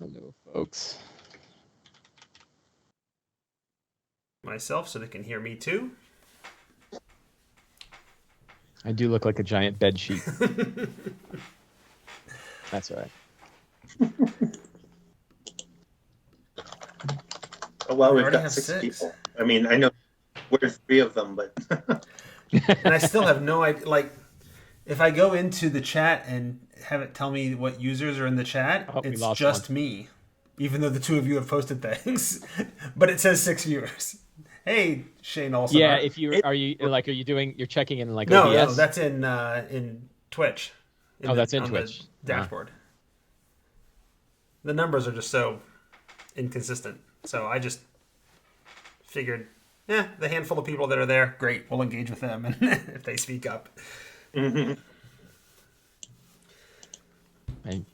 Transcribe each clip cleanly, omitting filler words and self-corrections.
Hello, folks. Myself so they can hear me too. I do look like a giant bed sheet. That's all right. Oh, well, We we've already got have six six. people. I mean, I know we're three of them, but And I still have no idea. Like, if I go into the chat and have it tell me what users are in the chat, Oh, we it's lost just one. me. Even though the two of you have posted things, but it says 6 viewers. Hey, Shane Olsen. Yeah, if you are you doing you're checking in like no, OBS? that's in Twitch. That's in on Twitch. the dashboard. The numbers are just so inconsistent. So I just figured, the handful of people that are there, great, we'll engage with them, and if they speak up.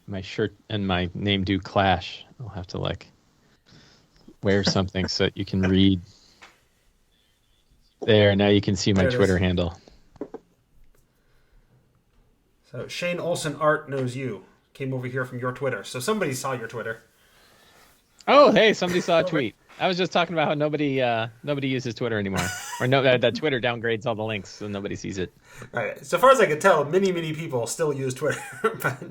My shirt and my name do clash. I'll have to wear something so that you can read. There, now you can see my Twitter handle. So Shane Olsen Art knows you. Came over here from your Twitter. So somebody saw your Twitter. Oh, hey, somebody saw a tweet. I was just talking about how nobody uses Twitter anymore, or that Twitter downgrades all the links so nobody sees it. All right. So far as I can tell, many people still use Twitter, but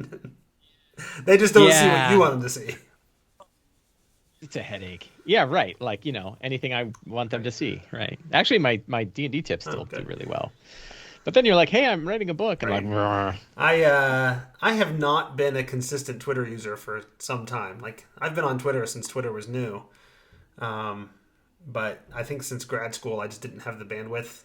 they just don't see what you want them to see. It's a headache. Yeah, right. Anything I want them to see, right? Actually, my D&D tips still do really well. But then you're like, hey, I'm writing a book. And I have not been a consistent Twitter user for some time. Like, I've been on Twitter since Twitter was new. But I think since grad school, I just didn't have the bandwidth.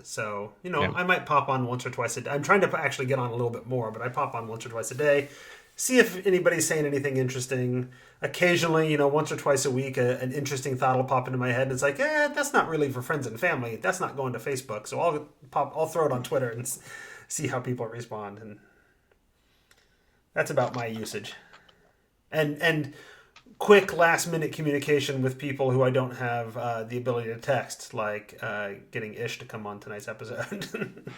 So, I might pop on once or twice a day. I'm trying to actually get on a little bit more, but I pop on once or twice a day. See if anybody's saying anything interesting. Occasionally, once or twice a week, an interesting thought will pop into my head. It's like, that's not really for friends and family. That's not going to Facebook. So I'll throw it on Twitter and see how people respond. And that's about my usage. And quick last minute communication with people who I don't have the ability to text, like getting Ish to come on tonight's episode.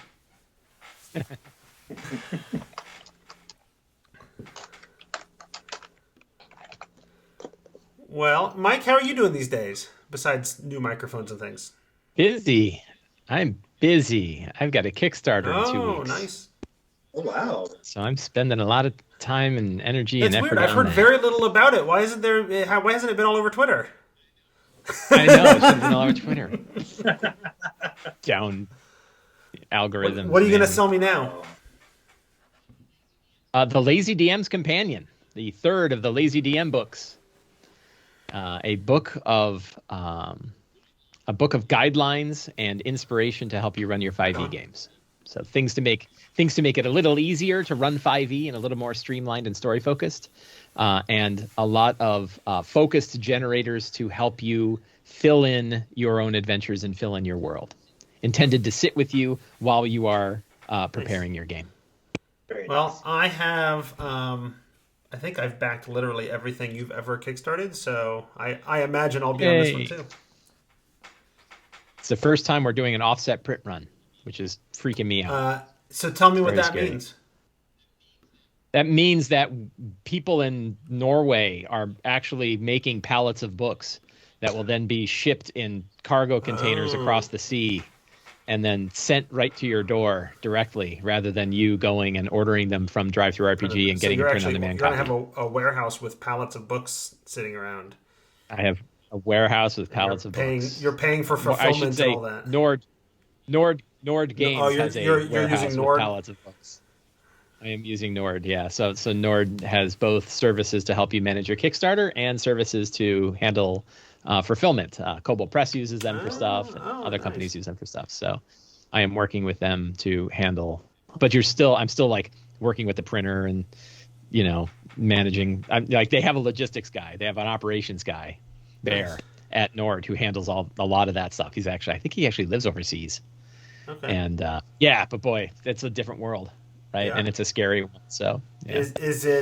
Well, Mike, how are you doing these days, besides new microphones and things? Busy. I'm busy. I've got a Kickstarter in 2 weeks. Oh, nice. Oh, wow. So I'm spending a lot of time and energy and effort weird. I've heard very little about it. Why hasn't it been all over Twitter? I know. It should have been all over Twitter. Down algorithms. What are you going to sell me now? The Lazy DM's Companion, the third of the Lazy DM books. A book of guidelines and inspiration to help you run your 5e games. So things to make it a little easier to run 5e and a little more streamlined and story focused, and a lot of focused generators to help you fill in your own adventures and fill in your world, intended to sit with you while you are preparing your game. Well, I have. I think I've backed literally everything you've ever kickstarted, so I imagine I'll be on this one too. It's the first time we're doing an offset print run, which is freaking me out. So tell me what that means. That means that people in Norway are actually making pallets of books that will then be shipped in cargo containers across the sea and then sent right to your door directly, rather than you going and ordering them from DriveThruRPG and getting a print-on-demand copy. You're going to have a warehouse with pallets of books sitting around. I have a warehouse with pallets of books. You're paying for fulfillment and all that. Nord Games has a warehouse using with pallets of books. I am using Nord, yeah. So Nord has both services to help you manage your Kickstarter and services to handle fulfillment. Kobold Press uses them for stuff, and other companies use them for stuff. So I am working with them to handle. But I'm still working with the printer and managing. They have a logistics guy, they have an operations guy there at Nord who handles a lot of that stuff. I think he actually lives overseas. Okay. And but boy, it's a different world, right? Yeah. And it's a scary one. So yeah. Is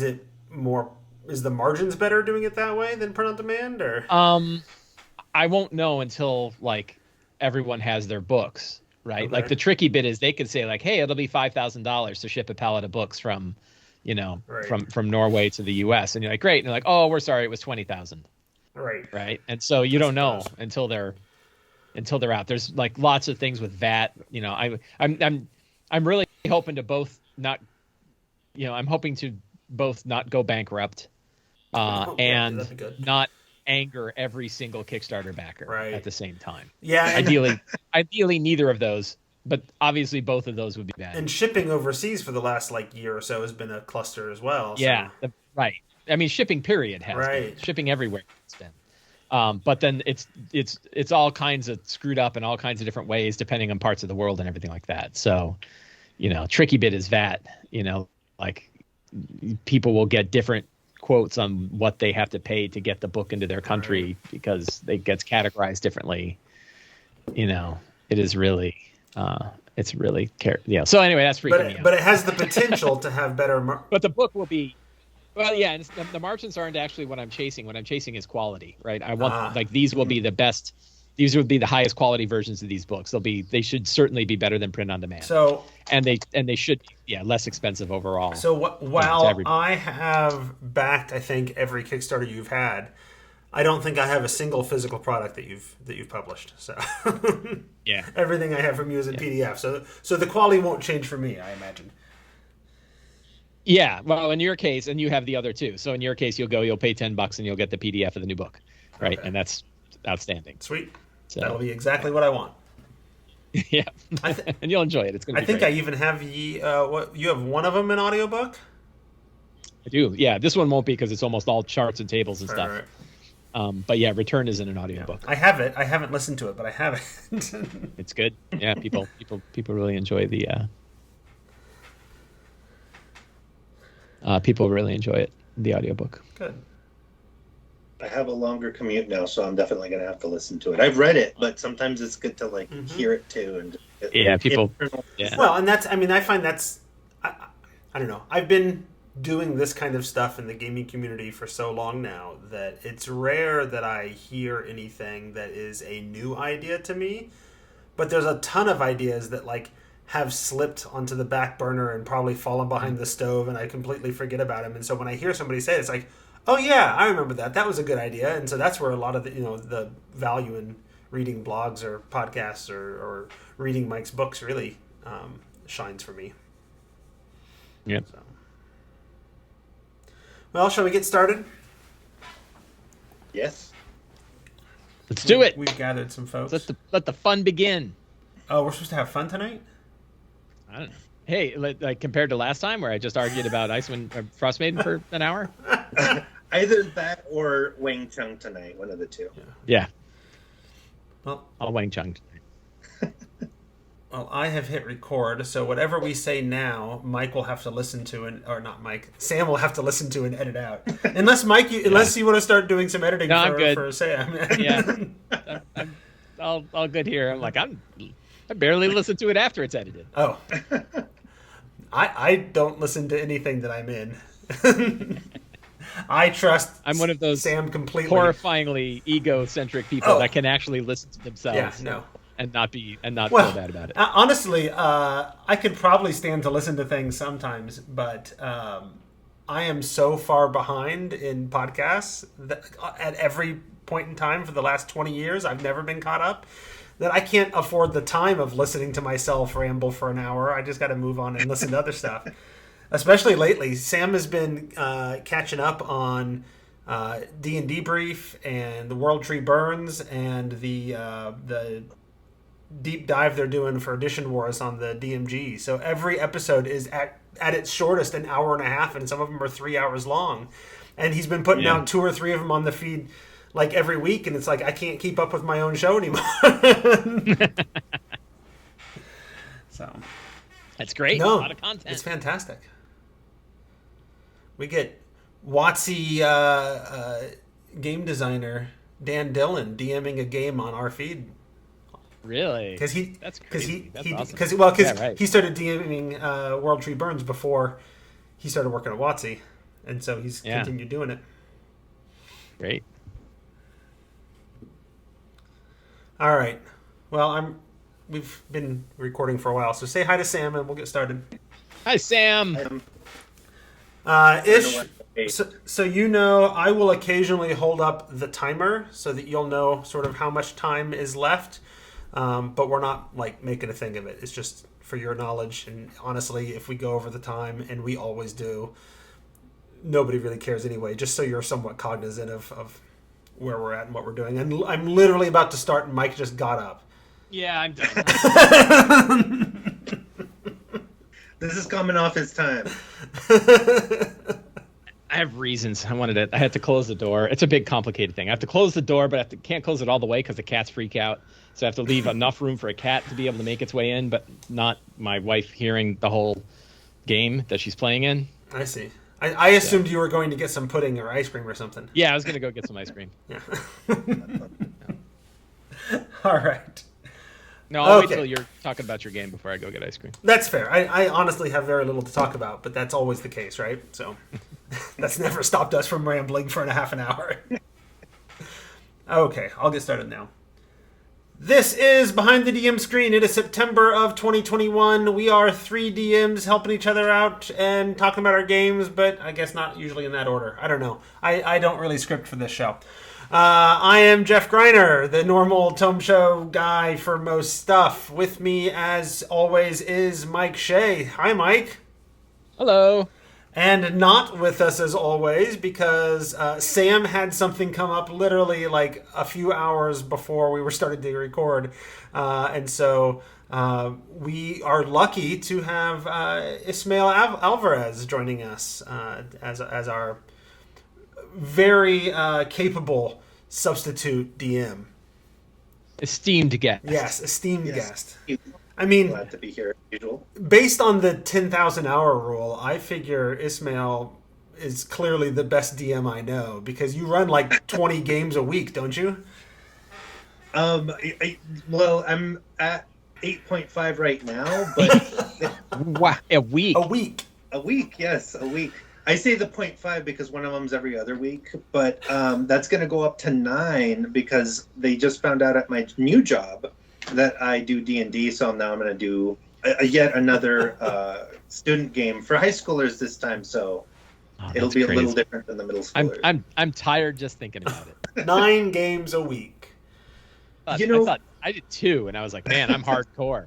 it more? Is the margins better doing it that way than print on demand, or? I won't know until everyone has their books, right? Okay. The tricky bit is they could say hey, it'll be $5,000 to ship a pallet of books from Right. from Norway to the U.S. And you're like, great. And they're like, oh, we're sorry, it was 20,000. Right. Right. And so you don't know Suppose. until they're out. There's like lots of things with VAT. I'm really hoping to both not, I'm hoping to both not go bankrupt, and that'd be good. not anger every single Kickstarter backer Right. at the same time. Yeah. Ideally, neither of those, but obviously both of those would be bad. And shipping overseas for the last year or so has been a cluster as well. So. Yeah, right. I mean, shipping period has Right. been. Shipping everywhere has been. But then it's all kinds of screwed up in all kinds of different ways depending on parts of the world and everything like that. So, tricky bit is VAT. Like people will get different quotes on what they have to pay to get the book into their country because it gets categorized differently. It is really it's really So anyway, that's freaking me out. But it has the potential to have better. But the book will be. Well, yeah, and the margins aren't actually what I'm chasing. What I'm chasing is quality, right? I want these will be the best. These would be the highest quality versions of these books. They should certainly be better than print on demand. So and they should be less expensive overall. So while I have backed, I think every Kickstarter you've had, I don't think I have a single physical product that you've published. So yeah, everything I have from you is in PDF. So the quality won't change for me, I imagine. Yeah, well, in your case, and you have the other two. So in your case, you'll pay $10 and you'll get the PDF of the new book, right? Okay. And that's outstanding. Sweet. So, that'll be exactly what I want. Yeah, and you'll enjoy it. It's gonna. I think great. I even have what you have one of them in audiobook. I do. Yeah, this one won't be because it's almost all charts and tables and stuff. Right. But yeah, Return is in an audiobook. I have it. I haven't listened to it, but I have it. It's good. Yeah, people really enjoy the. People really enjoy it, the audiobook. Good. I have a longer commute now, so I'm definitely going to have to listen to it. I've read it, but sometimes it's good to hear it too. And people. Yeah. Well, and I find that's, I don't know. I've been doing this kind of stuff in the gaming community for so long now that it's rare that I hear anything that is a new idea to me. But there's a ton of ideas that have slipped onto the back burner and probably fallen behind the stove, and I completely forget about them. And so when I hear somebody say it, it's like, oh yeah, I remember that. That was a good idea. And so that's where a lot of the value in reading blogs or podcasts or reading Mike's books really shines for me. Yep. So. Well, shall we get started? Yes. Let's do it. We've gathered some folks. Let the fun begin. Oh, we're supposed to have fun tonight? I don't know. Hey, like compared to last time where I just argued about Icewind Frostmaiden for an hour? Either that or Wang Chung tonight, one of the two. Yeah. Well, I'll Wang Chung tonight. Well, I have hit record, so whatever we say now, Mike will have to listen to or not Mike, Sam will have to listen to and edit out. Unless Mike, unless you want to start doing some editing for Sam. Yeah. I'm all good here. I'm like, I barely listen to it after it's edited. Oh. I don't listen to anything that I'm in. I trust I'm one of those Sam completely horrifyingly egocentric people that can actually listen to themselves. Yeah, no. And not feel bad about it. Honestly, I could probably stand to listen to things sometimes, but I am so far behind in podcasts that at every point in time for the last 20 years, I've never been caught up, that I can't afford the time of listening to myself ramble for an hour. I just got to move on and listen to other stuff. Especially lately, Sam has been catching up on D&D Brief and the World Tree Burns and the deep dive they're doing for Edition Wars on the DMG. So every episode is at its shortest an hour and a half, and some of them are 3 hours long. And he's been putting out 2 or 3 of them on the feed every week, and it's like I can't keep up with my own show anymore. So that's great. No, a lot of content. It's fantastic. We get WotC game designer Dan Dillon DMing a game on our feed. Really? Because that's crazy. That's awesome. He started DMing World Tree Burns before he started working at WotC, and so he's continued doing it. Great. All right. Well, we've been recording for a while, so say hi to Sam and we'll get started. Hi, Sam. Ish. So I will occasionally hold up the timer so that you'll know sort of how much time is left. But we're not like making a thing of it. It's just for your knowledge. And honestly, if we go over the time, and we always do, nobody really cares anyway. Just so you're somewhat cognizant of where we're at and what we're doing. And I'm literally about to start, and Mike just got up. Yeah, I'm done. This is coming off his time. I have reasons. I had to close the door. It's a big, complicated thing. I have to close the door, but can't close it all the way because the cats freak out. So I have to leave enough room for a cat to be able to make its way in, but not my wife hearing the whole game that she's playing in. I see. I assumed you were going to get some pudding or ice cream or something. Yeah, I was going to go get some ice cream. Yeah. All right. No, I'll wait till you're talking about your game before I go get ice cream. That's fair. I honestly have very little to talk about, but that's always the case, right? So that's never stopped us from rambling for half an hour. Okay, I'll get started now. This is Behind the DM Screen. It is September of 2021. We are 3 DMs helping each other out and talking about our games, but I guess not usually in that order. I don't know. I don't really script for this show. I am Jeff Greiner, the normal Tome Show guy for most stuff. With me, as always, is Mike Shea. Hi, Mike. Hello. And not with us as always because Sam had something come up literally like a few hours before we were starting to record. And so we are lucky to have Ismail Alvarez joining us as our very capable substitute DM. Esteemed guest. Yes, esteemed guest. I mean, glad to be here as usual. Based on the 10,000 hour rule, I figure Ismail is clearly the best DM I know because you run like 20 games a week, don't you? Well, I'm at 8.5 right now, but wow, a week. A week, yes, a week. I say the 0.5 because one of them's every other week, but that's going to go up to 9 because they just found out at my new job that I do D&D, so now I'm going to do yet another student game for high schoolers this time, so it'll be crazy. A little different than the middle schoolers. I'm tired just thinking about it. 9 games a week. I thought I did 2, and I was like, man, I'm hardcore.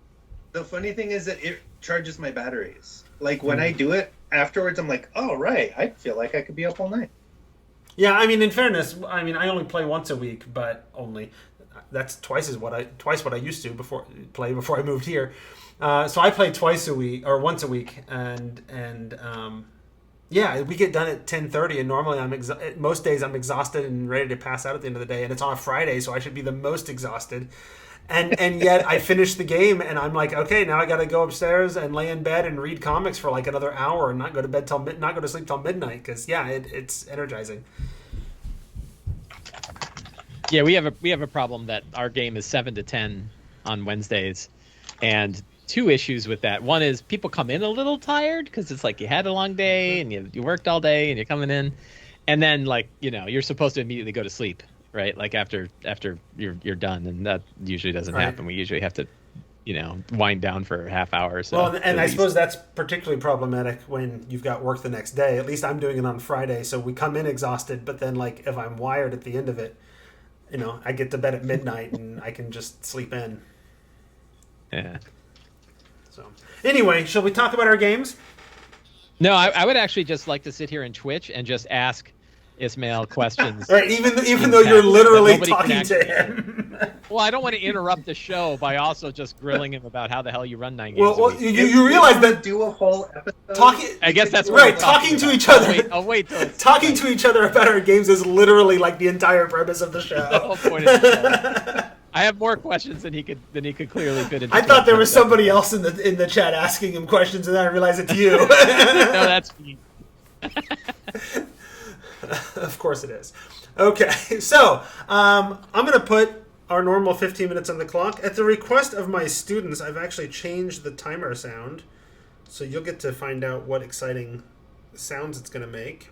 The funny thing is that it charges my batteries. Like, when I do it, afterwards I'm like, oh, right, I feel like I could be up all night. Yeah, I mean, in fairness, I only play once a week, but only... That's twice what I used to before I moved here. So I play twice a week or once a week, and we get done at 10:30. And normally most days I'm exhausted and ready to pass out at the end of the day. And it's on a Friday, so I should be the most exhausted. And yet I finish the game, and I'm like, okay, now I got to go upstairs and lay in bed and read comics for like another hour and not go to sleep till midnight because it's energizing. Yeah, we have a problem that our game is 7 to 10 on Wednesdays, and 2 issues with that. One is people come in a little tired because it's like you had a long day and you worked all day and you're coming in, and then you're supposed to immediately go to sleep, right? Like after you're done, and that usually doesn't happen. We usually have to wind down for a half hour or so. Well, and I suppose that's particularly problematic when you've got work the next day. At least I'm doing it on Friday, so we come in exhausted, but then like if I'm wired at the end of it, I get to bed at midnight and I can just sleep in. Yeah. So, anyway, shall we talk about our games? No, I would actually just like to sit here and Twitch and just ask Ismail questions. Right, even though you're literally talking to him. Well, I don't want to interrupt the show by also just grilling him about how the hell you run 9 games a week. You realize that do a whole episode. I guess that's right. Talking to each other. I'll wait till talking to each other about our games is literally like the entire premise of the show. The whole point of the show. I have more questions than he could clearly fit into. I thought there was somebody else in the chat asking him questions, and then I realized it's you. No, that's me. Of course it is. Okay, so I'm going to put our normal 15 minutes on the clock. At the request of my students, I've actually changed the timer sound, so you'll get to find out what exciting sounds it's going to make.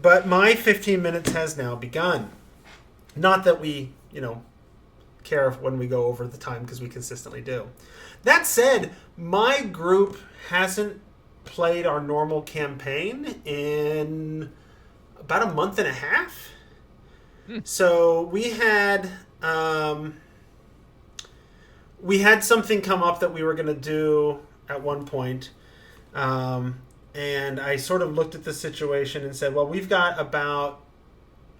But my 15 minutes has now begun. Not that we, care when we go over the time, because we consistently do. That said, my group hasn't played our normal campaign in about a month and a half. So we had something come up that we were going to do at one point. And I sort of looked at the situation and said, well, we've got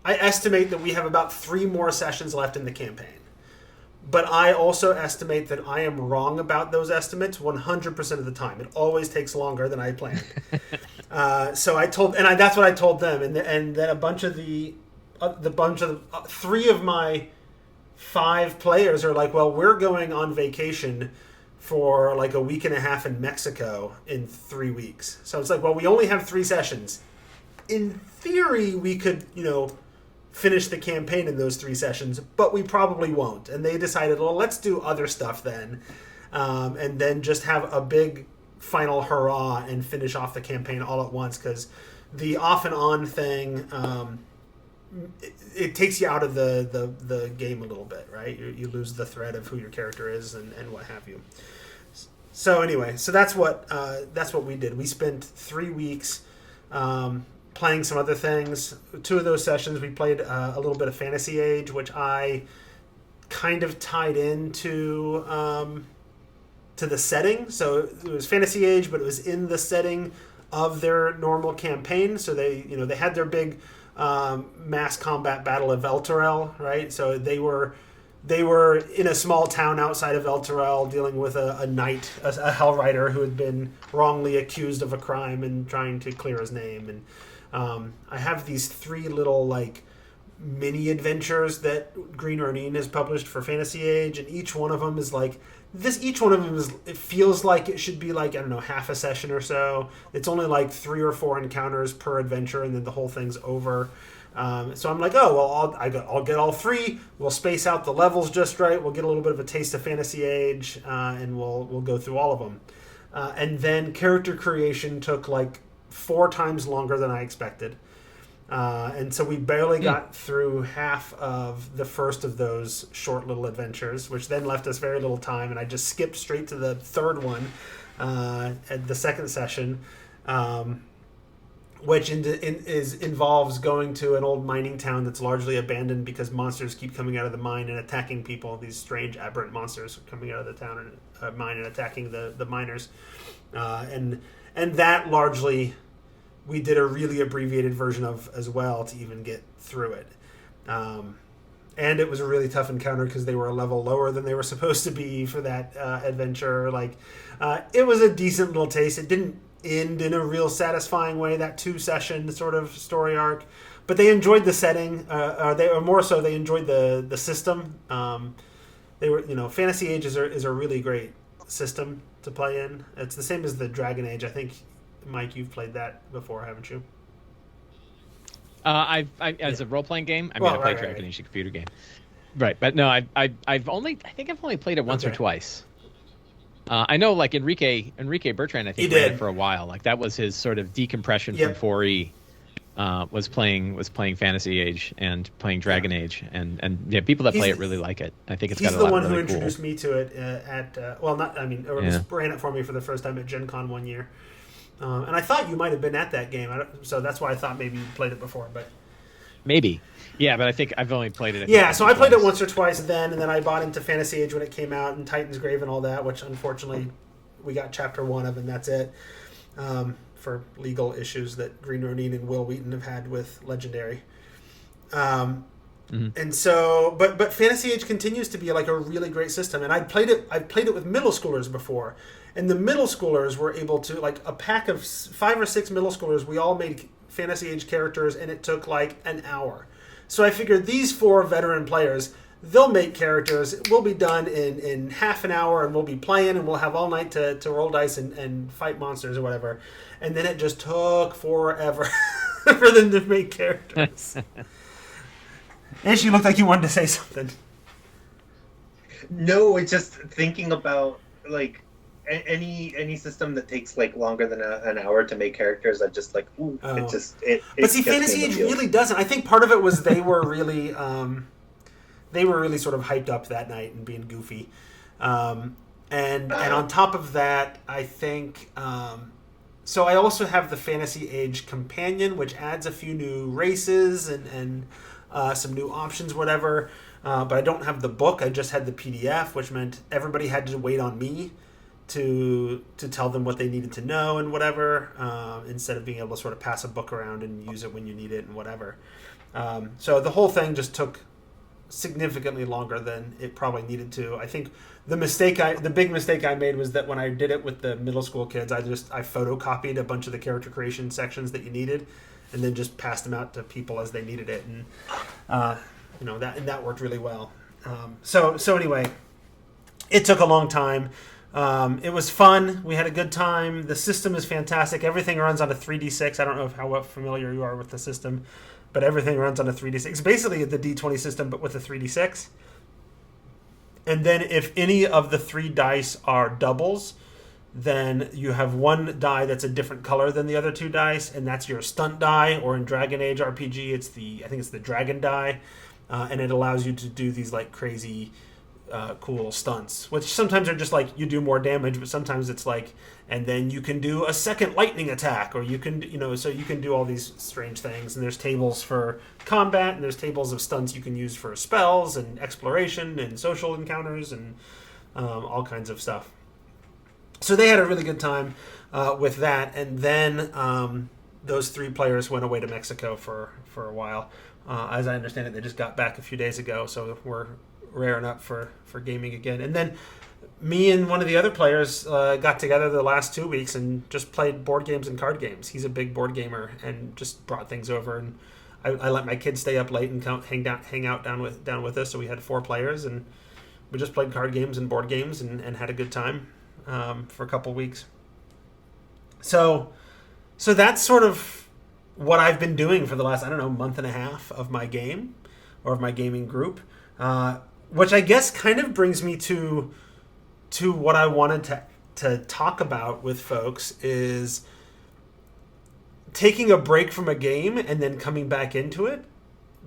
I estimate that we have about 3 more sessions left in the campaign. But I also estimate that I am wrong about those estimates 100% of the time. It always takes longer than I planned. So I told, and that's what I told them. And then a bunch of 3 of my 5 players are like, well, we're going on vacation for like a week and a half in Mexico in 3 weeks. So it's like, well, we only have 3 sessions. In theory, we could, finish the campaign in those 3 sessions, but we probably won't. And they decided, well, let's do other stuff then, and then just have a big final hurrah and finish off the campaign all at once, because the off and on thing, it takes you out of the game a little bit, right? You lose the thread of who your character is and what have you. So anyway, so that's what we did. We spent 3 weeks playing some other things. 2 of those sessions we played a little bit of Fantasy Age, which I kind of tied into to the setting. So it was Fantasy Age, but it was in the setting of their normal campaign. So they had their big mass combat battle of Elturel, right? So they were in a small town outside of Elturel dealing with a knight, a Hell Rider who had been wrongly accused of a crime and trying to clear his name. And I have these 3 little mini adventures that Green Ronin has published for Fantasy Age, and each one of them is like this. Each one of them it feels like it should be half a session or so. It's only 3 or 4 encounters per adventure, and then the whole thing's over. So I'm like, oh well, I'll get all 3. We'll space out the levels just right. We'll get a little bit of a taste of Fantasy Age, and we'll go through all of them. And then character creation took 4 times longer than I expected. And so we barely got through half of the first of those short little adventures, which then left us very little time. And I just skipped straight to the third one at the second session, which involves going to an old mining town that's largely abandoned because monsters keep coming out of the mine and attacking people. These strange aberrant monsters coming out of the town and mine and attacking the miners. And that largely we did a really abbreviated version of as well to even get through it. And it was a really tough encounter because they were a level lower than they were supposed to be for that adventure. It was a decent little taste. It didn't end in a real satisfying way, that 2-session sort of story arc. But they enjoyed the setting. They enjoyed the system. Fantasy Age is a really great system to play in. It's the same as the Dragon Age. I think, Mike, you've played that before, haven't you? As a role playing game, I played Dragon Age, a computer game, right? But no, I've only played it once or twice. I know, Enrique Bertrand, I think ran it for a while. That was his sort of decompression from 4E. Was playing Fantasy Age and playing Dragon Age, and people that play it really like it. I think it's got a lot of really cool. He's the one who introduced me to it ran it for me for the first time at Gen Con one year. And I thought you might have been at that game, so that's why I thought maybe you played it before. But maybe, yeah. But I think I've only played it. So I played it once or twice then, and then I bought into Fantasy Age when it came out, and Titan's Grave and all that, which unfortunately we got Chapter 1 of, and that's it. For legal issues that Green Ronin and Will Wheaton have had with Legendary. And so, but Fantasy Age continues to be a really great system. And I've played it with middle schoolers before. And the middle schoolers were able to, a pack of 5 or 6 middle schoolers, we all made Fantasy Age characters, and it took an hour. So I figured these 4 veteran players, they'll make characters. We'll be done in half an hour, and we'll be playing, and we'll have all night to roll dice and fight monsters or whatever. And then it just took forever for them to make characters. And she looked like you wanted to say something. No, it's just thinking about any system that takes longer than an hour to make characters. I just But see, Fantasy Age really doesn't. I think part of it was they were really sort of hyped up that night and being goofy, and on top of that, I think So I also have the Fantasy Age Companion, which adds a few new races and some new options, whatever. But I don't have the book. I just had the PDF, which meant everybody had to wait on me to tell them what they needed to know and whatever, instead of being able to sort of pass a book around and use it when you need it and whatever. So the whole thing just took significantly longer than it probably needed to. I think the big mistake I made was that when I did it with the middle school kids, I photocopied a bunch of the character creation sections that you needed, and then just passed them out to people as they needed it, and that worked really well. So anyway, it took a long time. It was fun. We had a good time. The system is fantastic. Everything runs on a 3D6. I don't know how familiar you are with the system, but everything runs on a 3D6. It's basically the D20 system, but with a 3D6. And then if any of the 3 dice are doubles, then you have one die that's a different color than the other 2 dice, and that's your stunt die, or in Dragon Age RPG, I think it's the dragon die, and it allows you to do these like crazy cool stunts, which sometimes are just like you do more damage, but sometimes it's like, and then you can do a second lightning attack, or you can, so you can do all these strange things. And there's tables for combat, and there's tables of stunts you can use for spells and exploration and social encounters and all kinds of stuff. So they had a really good time with that, and then those 3 players went away to Mexico for a while. As I understand it, they just got back a few days ago, so we're raring up for gaming again. And then me and one of the other players got together the last 2 weeks and just played board games and card games. He's a big board gamer and just brought things over, and I let my kids stay up late and hang out down with us. So we had 4 players, and we just played card games and board games and had a good time for a couple weeks. So that's sort of what I've been doing for the last, month and a half of my game, or of my gaming group. Which I guess kind of brings me to what I wanted to talk about with folks, is taking a break from a game and then coming back into it.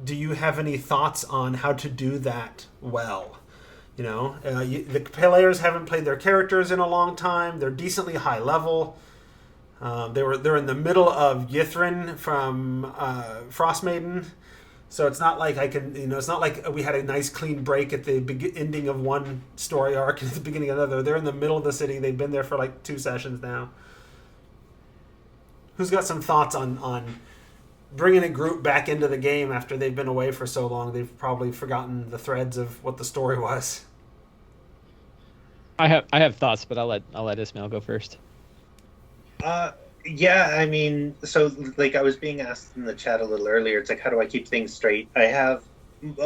Do you have any thoughts on how to do that well? The players haven't played their characters in a long time. They're decently high level. They're in the middle of Yithrin from Frostmaiden. So it's not like it's not like we had a nice clean break at the ending of one story arc and at the beginning of another. They're in the middle of the city. They've been there for like 2 sessions now. Who's got some thoughts on bringing a group back into the game after they've been away for so long? They've probably forgotten the threads of what the story was. I have thoughts, but I'll let Ismail go first. Yeah, I mean, so like I was being asked in the chat a little earlier, it's like, how do I keep things straight? I have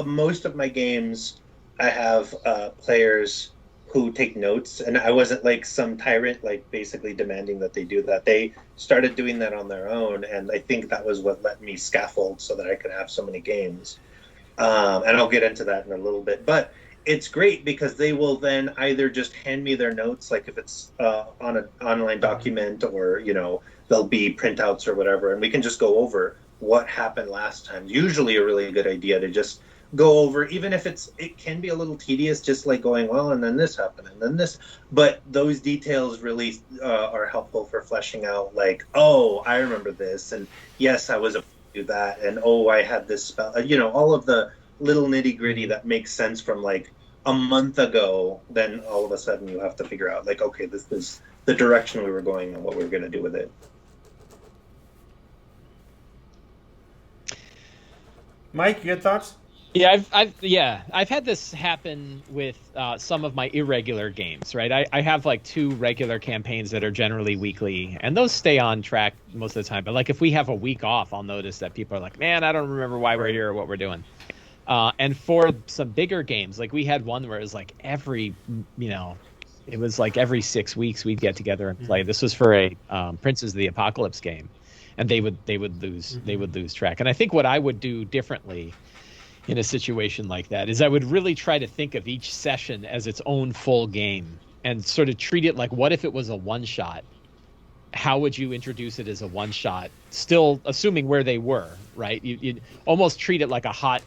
most of my games, I have players who take notes, and I wasn't like some tyrant, like basically demanding that they do that. They started doing that on their own, and I think that was what let me scaffold so that I could have so many games. And I'll get into that in a little bit, but it's great because they will then either just hand me their notes, like if it's on an online document, or there'll be printouts or whatever, and we can just go over what happened last time. Usually a really good idea to just go over, even if it can be a little tedious, just like going, well, and then this happened and then this, but those details really are helpful for fleshing out, like, oh, I remember this, and yes, I was able to do that, and oh, I had this spell, all of the little nitty gritty that makes sense from like a month ago. Then all of a sudden you have to figure out, like, okay, this is the direction we were going and what we were going to do with it. Mike, you had thoughts? Yeah, I've had this happen with some of my irregular games, right? I have like 2 regular campaigns that are generally weekly, and those stay on track most of the time. But like if we have a week off, I'll notice that people are like, man, I don't remember why we're here or what we're doing. And for some bigger games, like we had one where it was like every 6 weeks we'd get together and play. This was for a Princes of the Apocalypse game, and they would lose track. And I think what I would do differently in a situation like that is I would really try to think of each session as its own full game and sort of treat it like, what if it was a one shot? How would you introduce it as a one shot? Still assuming where they were, right? You'd almost treat it like a hot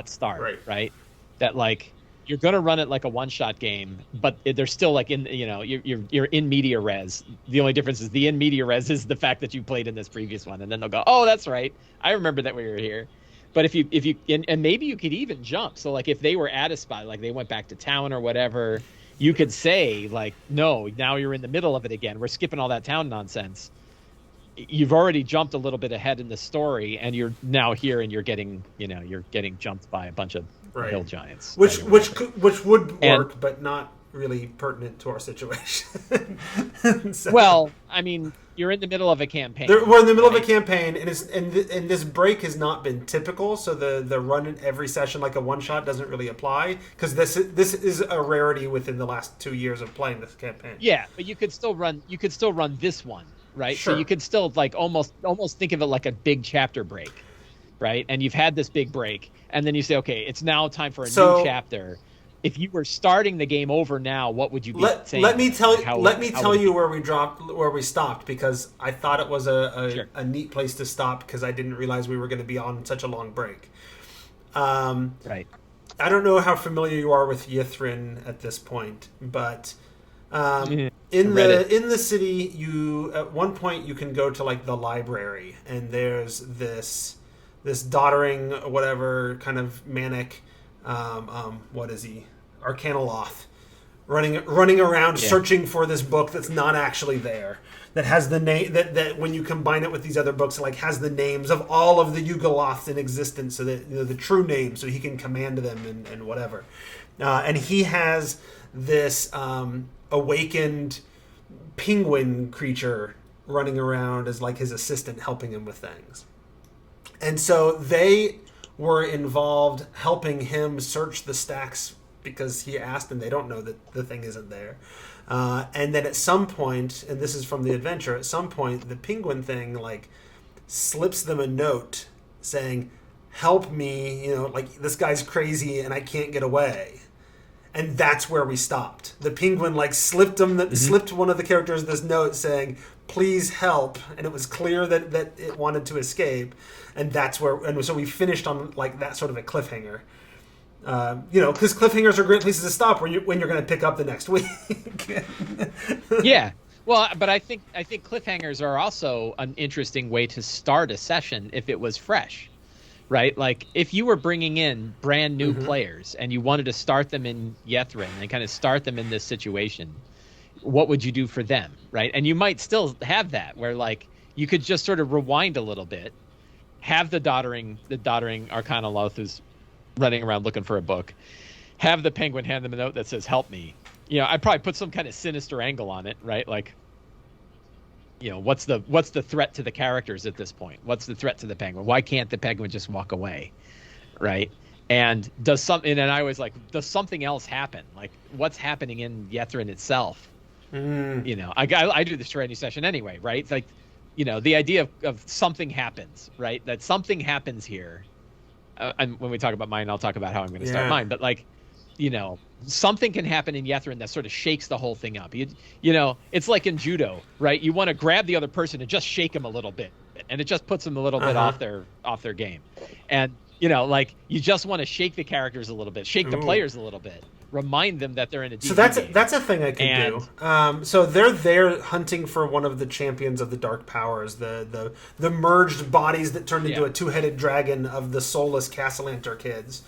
start, right? That like you're going to run it like a one-shot game, but they're still like you're in media res. The only difference is the in media res is the fact that you played in this previous one, and then they'll go, oh, that's right, I remember that we were here. But if you and maybe you could even jump. So like if they were at a spot, like they went back to town or whatever, you could say like, no, now you're in the middle of it again. We're skipping all that town nonsense. You've already jumped a little bit ahead in the story, and you're now here, and you're getting jumped by a bunch of hill giants. Which would work, but not really pertinent to our situation. So, well, I mean, you're in the middle of a campaign. We're in the middle of a campaign, and this break has not been typical. So the run in every session like a one shot doesn't really apply, because this is a rarity within the last 2 years of playing this campaign. Yeah, but you could still run this one, right? Sure. So you could still like almost think of it like a big chapter break, right? And you've had this big break, and then you say, okay, it's now time for a new chapter. If you were starting the game over now, what would you be saying? Let me tell you where we stopped, because I thought it was a neat place to stop, because I didn't realize we were going to be on such a long break. Right. I don't know how familiar you are with Yithrin at this point, but in the city, you at one point you can go to like the library, and there's this doddering whatever kind of manic. What is he? Arcanoloth, running around searching for this book that's not actually there. That has the name that when you combine it with these other books, like has the names of all of the Yugoloths in existence, so that the true names, so he can command them and whatever. And he has this awakened penguin creature running around as like his assistant, helping him with things. And so they were involved helping him search the stacks, because he asked and they don't know that the thing isn't there. And then at some point, and this is from the adventure, at some point the penguin thing like slips them a note saying, help me, like this guy's crazy and I can't get away. And that's where we stopped. The penguin like slipped one of the characters this note saying, please help, and it was clear that it wanted to escape, and so we finished on like that sort of a cliffhanger. Because cliffhangers are great places to stop when you're going to pick up the next week. Yeah, well, but I think cliffhangers are also an interesting way to start a session if it was fresh, right? Like if you were bringing in brand new players and you wanted to start them in Yithrin and kind of start them in this situation, what would you do for them, right? And you might still have that where like you could just sort of rewind a little bit, have the doddering Arcanoloth who's running around looking for a book, have the penguin hand them a note that says help me. I'd probably put some kind of sinister angle on it, right? Like, what's the threat to the characters at this point? What's the threat to the penguin? Why can't the penguin just walk away, right? And does something else happen? Like what's happening in Yithrin itself? I do this training session anyway, right? It's like, the idea of something happens, right? That something happens here. And when we talk about mine, I'll talk about how I'm going to start mine. But like, something can happen in Yithrin that sort of shakes the whole thing up. It's like in judo, right? You want to grab the other person and just shake them a little bit, and it just puts them a little bit off their game. And like you just want to shake the characters a little bit, shake the players a little bit, remind them that they're in a D&D game. That's a thing I can do. So they're there hunting for one of the champions of the dark powers, the merged bodies that turned into a two-headed dragon of the soulless Castellanter kids.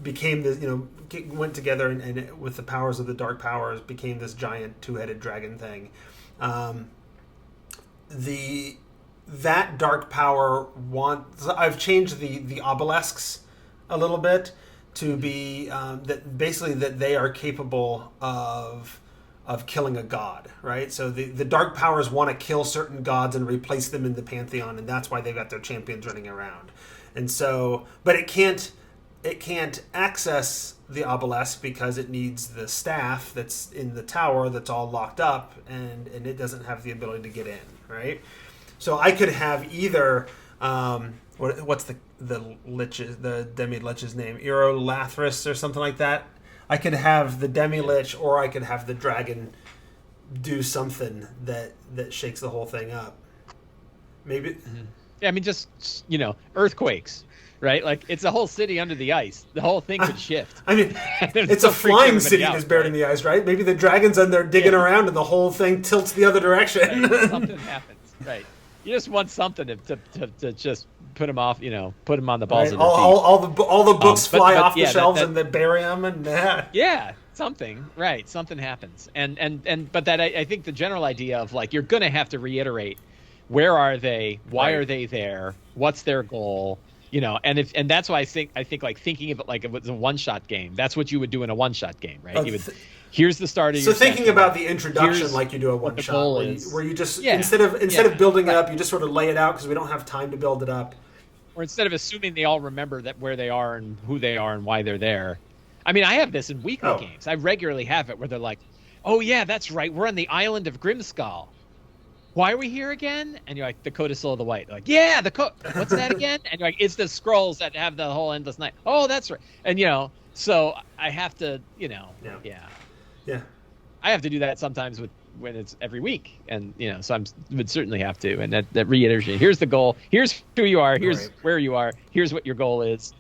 Became this, went together and with the powers of the dark powers became this giant two-headed dragon thing. That dark power I've changed the obelisks a little bit to be that they are capable of killing a god, right? So the dark powers want to kill certain gods and replace them in the pantheon, and that's why they've got their champions running around. And so, but it can't access the obelisk because it needs the staff that's in the tower that's all locked up, and it doesn't have the ability to get in, right? So I could have either what's the demi-lich's name? Eurolathris or something like that. I could have the demi-lich, or I could have the dragon do something that shakes the whole thing up. Maybe. Yeah, I mean, just earthquakes, right? Like it's a whole city under the ice. The whole thing could shift. I mean, it's a flying city that's buried in the ice, right? Maybe the dragon's in there digging around, and the whole thing tilts the other direction. Right. Something happens, right? You just want something to just put them off, put them on the balls of their feet. All the books fly off the shelves and they bury them, and yeah, something, right? Something happens, but that I think the general idea of like you're going to have to reiterate, where are they? Why are they there? What's their goal? And that's why I think like thinking of it like it was a one-shot game. That's what you would do in a one-shot game, right? You would. Here's the start of your thinking session. About the introduction like you do a one-shot, where you just instead of building it up, you just sort of lay it out because we don't have time to build it up. Or instead of assuming they all remember that where they are and who they are and why they're there. I mean, I have this in weekly games. I regularly have it where they're like, "Oh yeah, that's right. We're on the island of Grimskull. Why are we here again?" And you're like, "The Codicil of the White." They're like, "Yeah, what's that again?" And you're like, "It's the scrolls that have the whole endless night." Oh, that's right. And so I have to, Yeah. I have to do that sometimes when it's every week, and so would certainly have to. And that reiteration. Here's the goal. Here's who you are. Here's where you are. Here's what your goal is,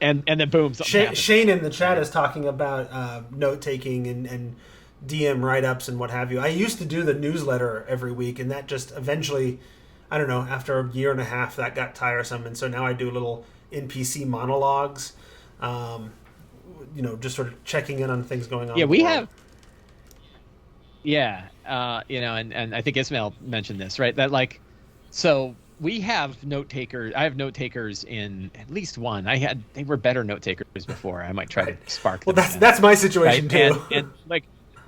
and then boom. Shane in the chat is talking about note taking and DM write ups and what have you. I used to do the newsletter every week, and that just eventually, I don't know, after a year and a half, that got tiresome, and so now I do little NPC monologues. Just sort of checking in on things going on. Yeah, we have. Yeah, and I think Ismail mentioned this, right? That so we have note takers. I have note takers in at least one. They were better note takers before. I might try to spark them. Well, that's my situation right? too.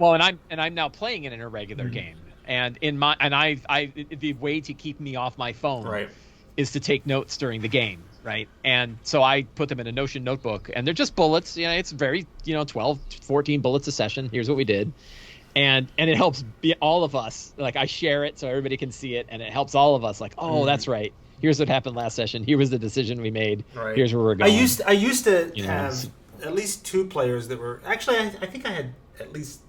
And I'm now playing in a regular game, and the way to keep me off my phone is to take notes during the game. Right. And so I put them in a Notion notebook, and they're just bullets. It's very, 12, 14 bullets a session. Here's what we did. And it helps all of us. Like I share it so everybody can see it, and it helps all of us. Like, oh, that's right. Here's what happened last session. Here was the decision we made. Right. Here's where we're going. I used to have at least two players that were actually. I think I had at least.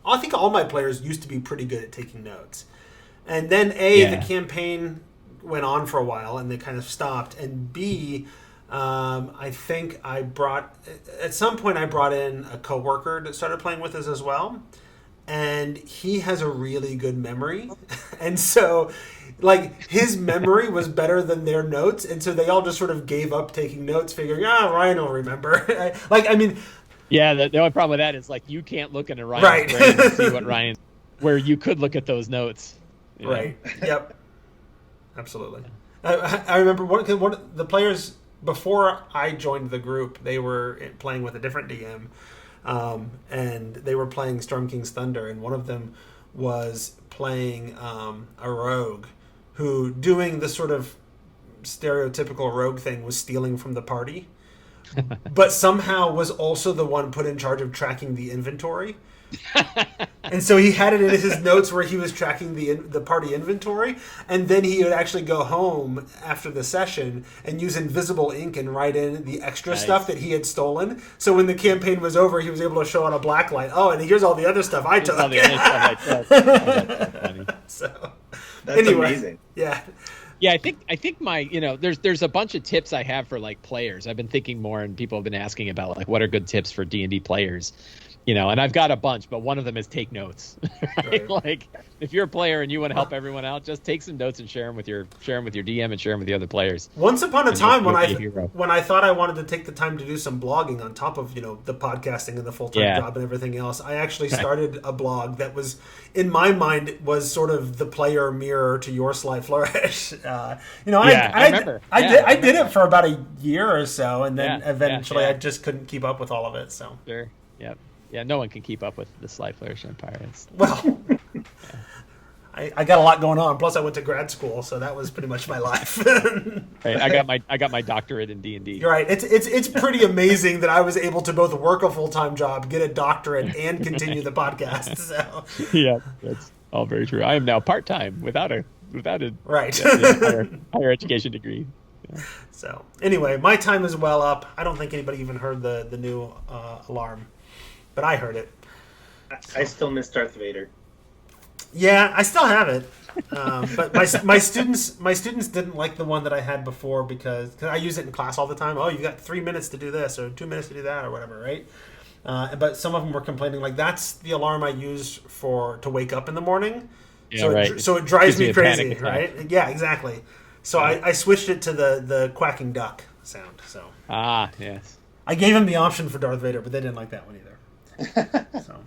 I think all my players used to be pretty good at taking notes, and then the campaign went on for a while and they kind of stopped, and B, I think at some point I brought in a coworker that started playing with us as well, and he has a really good memory, and so his memory was better than their notes, and so they all just sort of gave up taking notes, figuring Ryan will remember. Yeah, the only problem with that is you can't look into Ryan's brain and see what where you could look at those notes. Right. Yep. Absolutely. I remember one of the players before I joined the group. They were playing with a different DM, and they were playing Storm King's Thunder, and one of them was playing a rogue who, doing the sort of stereotypical rogue thing, was stealing from the party, but somehow was also the one put in charge of tracking the inventory. And so he had it in his notes where he was tracking the party inventory, and then he would actually go home after the session and use invisible ink and write in the extra stuff that he had stolen. So when the campaign was over, he was able to show on a black light, and here's all the other stuff I took. So that's amazing. Yeah. Yeah, I think my there's a bunch of tips I have for players. I've been thinking more, and people have been asking about what are good tips for D&D players. And I've got a bunch, but one of them is take notes. Right? If you're a player and you want to help everyone out, just take some notes and share them with your DM and share them with the other players. Once upon a time, when I thought I wanted to take the time to do some blogging on top of the podcasting and the full-time job and everything else, I actually started a blog that was, in my mind, was sort of the player mirror to Your Sly Flourish. I remember. I did it for about a year or so, and then eventually I just couldn't keep up with all of it. So sure, yep. Yeah, no one can keep up with the Sly Flourish Empire. Well, I got a lot going on. Plus, I went to grad school, so that was pretty much my life. Right, I got my doctorate in D&D. You're right. It's pretty amazing that I was able to both work a full-time job, get a doctorate, and continue the podcast. So yeah, that's all very true. I am now part-time without a right higher education degree. Yeah. So anyway, my time is well up. I don't think anybody even heard the new alarm. But I heard it. I still miss Darth Vader. Yeah, I still have it, but my students didn't like the one that I had before because I use it in class all the time. Oh, you got 3 minutes to do this or 2 minutes to do that or whatever, right? But some of them were complaining like that's the alarm I use to wake up in the morning. Yeah, so right. So it drives Gives you me a panic crazy, attack. right? Yeah, exactly. So Right. I switched it to the quacking duck sound. So Ah, yes. I gave him the option for Darth Vader, but they didn't like that one either. So.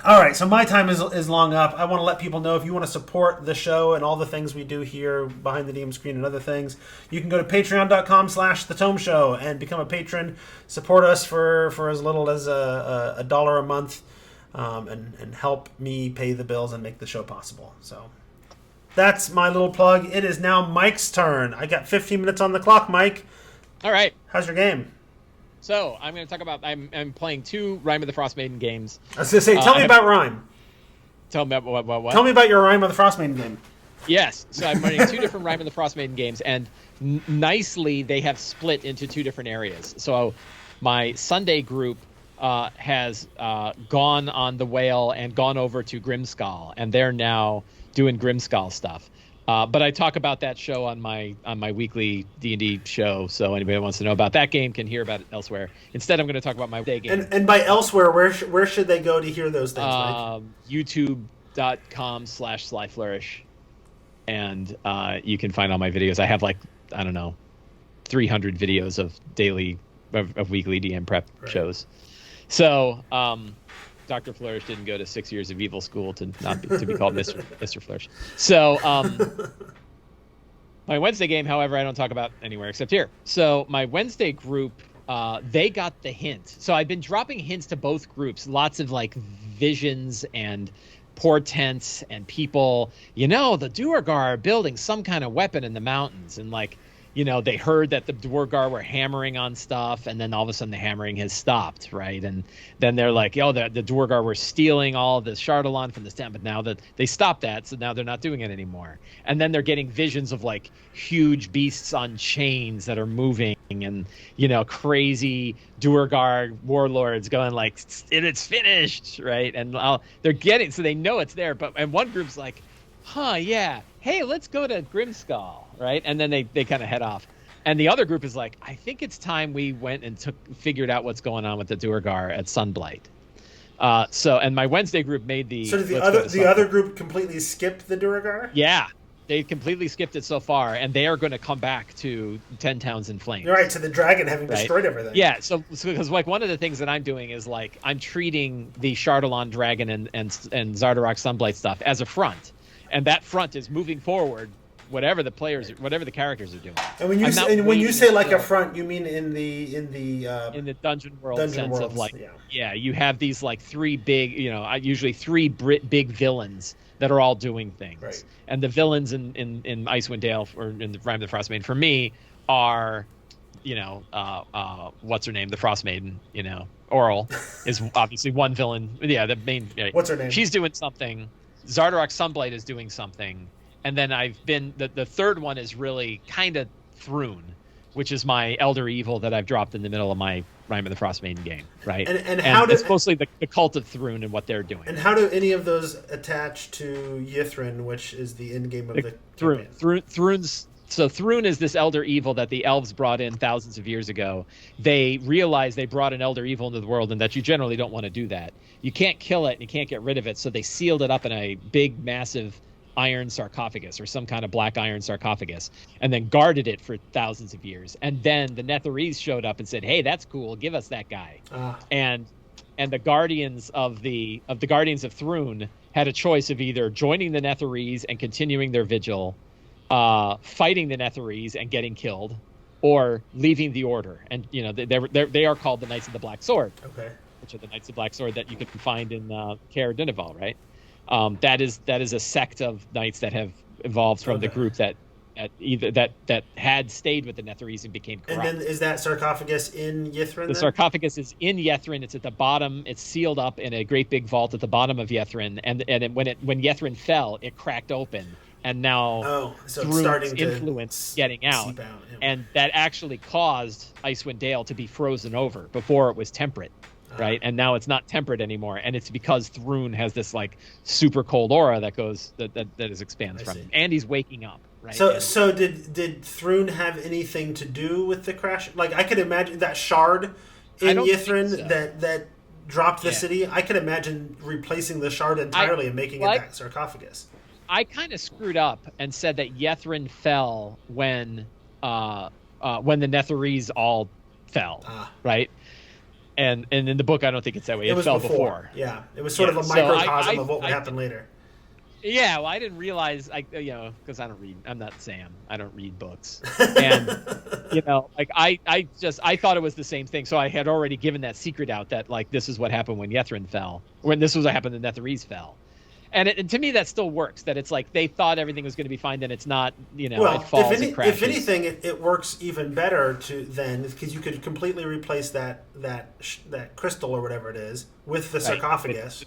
All right, so my time is long up. I want to let people know if you want to support the show and all the things we do here behind the DM screen and other things, you can go to patreon.com/The Tome Show and become a patron. Support us for as little as a dollar a month, and help me pay the bills and make the show possible. So that's my little plug. It is now Mike's turn. I got 15 minutes on the clock, Mike. All right. How's your game? So I'm going to talk about. I'm playing 2 Rime of the Frostmaiden games. I was going to say, tell me about Rime. Tell me about what? Tell me about your Rime of the Frostmaiden game. Yes. So I'm running 2 different Rime of the Frostmaiden games, and nicely they have split into 2 different areas. So my Sunday group has gone on the whale and gone over to Grimskull, and they're now doing Grimskull stuff. But I talk about that show on my weekly D&D show, so anybody who wants to know about that game can hear about it elsewhere. Instead, I'm going to talk about my day game. And by elsewhere, where should they go to hear those things, Mike? YouTube.com/SlyFlourish, and you can find all my videos. I have 300 videos of weekly DM prep shows. So Dr. Flourish didn't go to 6 years of evil school to be called Mr. Flourish. So my Wednesday game, however, I don't talk about anywhere except here. So my Wednesday group, they got the hint. So I've been dropping hints to both groups, lots of visions and portents and people. The Duergar are building some kind of weapon in the mountains, and they heard that the Duergar were hammering on stuff, and then all of a sudden the hammering has stopped, right? And then they're like, the Duergar were stealing all of the Chardalon from the stamp, but now that they stopped that, so now they're not doing it anymore. And then they're getting visions of huge beasts on chains that are moving, and crazy Duergar warlords going it's finished, right? And they're getting, so they know it's there, and one group's like, yeah, hey, let's go to Grimskull, right? And then they kind of head off. And the other group is like, I think it's time we went and figured out what's going on with the Duergar at Sunblight. And my Wednesday group made the... So did the other group completely skip the Duergar? Yeah, they completely skipped it so far, and they are going to come back to 10 Towns in Flames. You're right, to the dragon having destroyed everything. Yeah, so because one of the things that I'm doing is I'm treating the Chardalon dragon and Zardarok Sunblight stuff as a front. And that front is moving forward, whatever the characters are doing. And when you say a front, you mean in the Dungeon World sense worlds, of you have these 3 big, usually 3 big villains that are all doing things. Right. And the villains in Icewind Dale or in the Rime of the Frostmaiden for me are, what's her name, the Frostmaiden, Oral is obviously one villain. Yeah, the main. What's her name? She's doing something. Zardarok Sunblight is doing something, and then I've been the third one is really kind of Thrune, which is my Elder Evil that I've dropped in the middle of my Rime of the Frostmaiden game, right? And how it's mostly the cult of Thrune and what they're doing. And how do any of those attach to Yithrin, which is the end game of the Thrune? campaign? Thrune is this Elder Evil that the elves brought in thousands of years ago. They realized they brought an Elder Evil into the world and that you generally don't want to do that. You can't kill it and you can't get rid of it, so they sealed it up in a big, massive iron sarcophagus or some kind of black iron sarcophagus and then guarded it for thousands of years. And then the Netherese showed up and said, hey, that's cool, give us that guy. And the Guardians of the Guardians of Thrune had a choice of either joining the Netherese and continuing their vigil, fighting the Netherese and getting killed, or leaving the Order. And they are called the Knights of the Black Sword, which are the Knights of the Black Sword that you can find in Caer Dineval, right? That is a sect of knights that have evolved from the group that had stayed with the Netherese and became corrupt. And then is that sarcophagus in Yithrin? The sarcophagus is in Yithrin. It's at the bottom. It's sealed up in a great big vault at the bottom of Yithrin. And when Yithrin fell, it cracked open. And now Thrune's influence getting out. And that actually caused Icewind Dale to be frozen over before it was temperate. right? And now it's not temperate anymore, and it's because Thrun has this like super cold aura that goes that is expands from him, and he's waking up. Right. So did Thrun have anything to do with the crash? Like I could imagine that shard in Ythryn that dropped the city. I could imagine replacing the shard entirely and making it that sarcophagus. I kind of screwed up and said that Ythryn fell when the Netherese all fell, right? And in the book, I don't think it's that way. It fell before. Yeah, it was sort of a microcosm of what would happen later. Yeah, well, I didn't realize, because I don't read. I'm not Sam. I don't read books, and I thought it was the same thing. So I had already given that secret out that like this is what happened when Ythryn fell, when this was what happened when Netherese fell, and to me that still works. That it's like they thought everything was going to be fine, then it's not. It falls and crashes. If anything, it works even better because you could completely replace that crystal or whatever it is with the sarcophagus.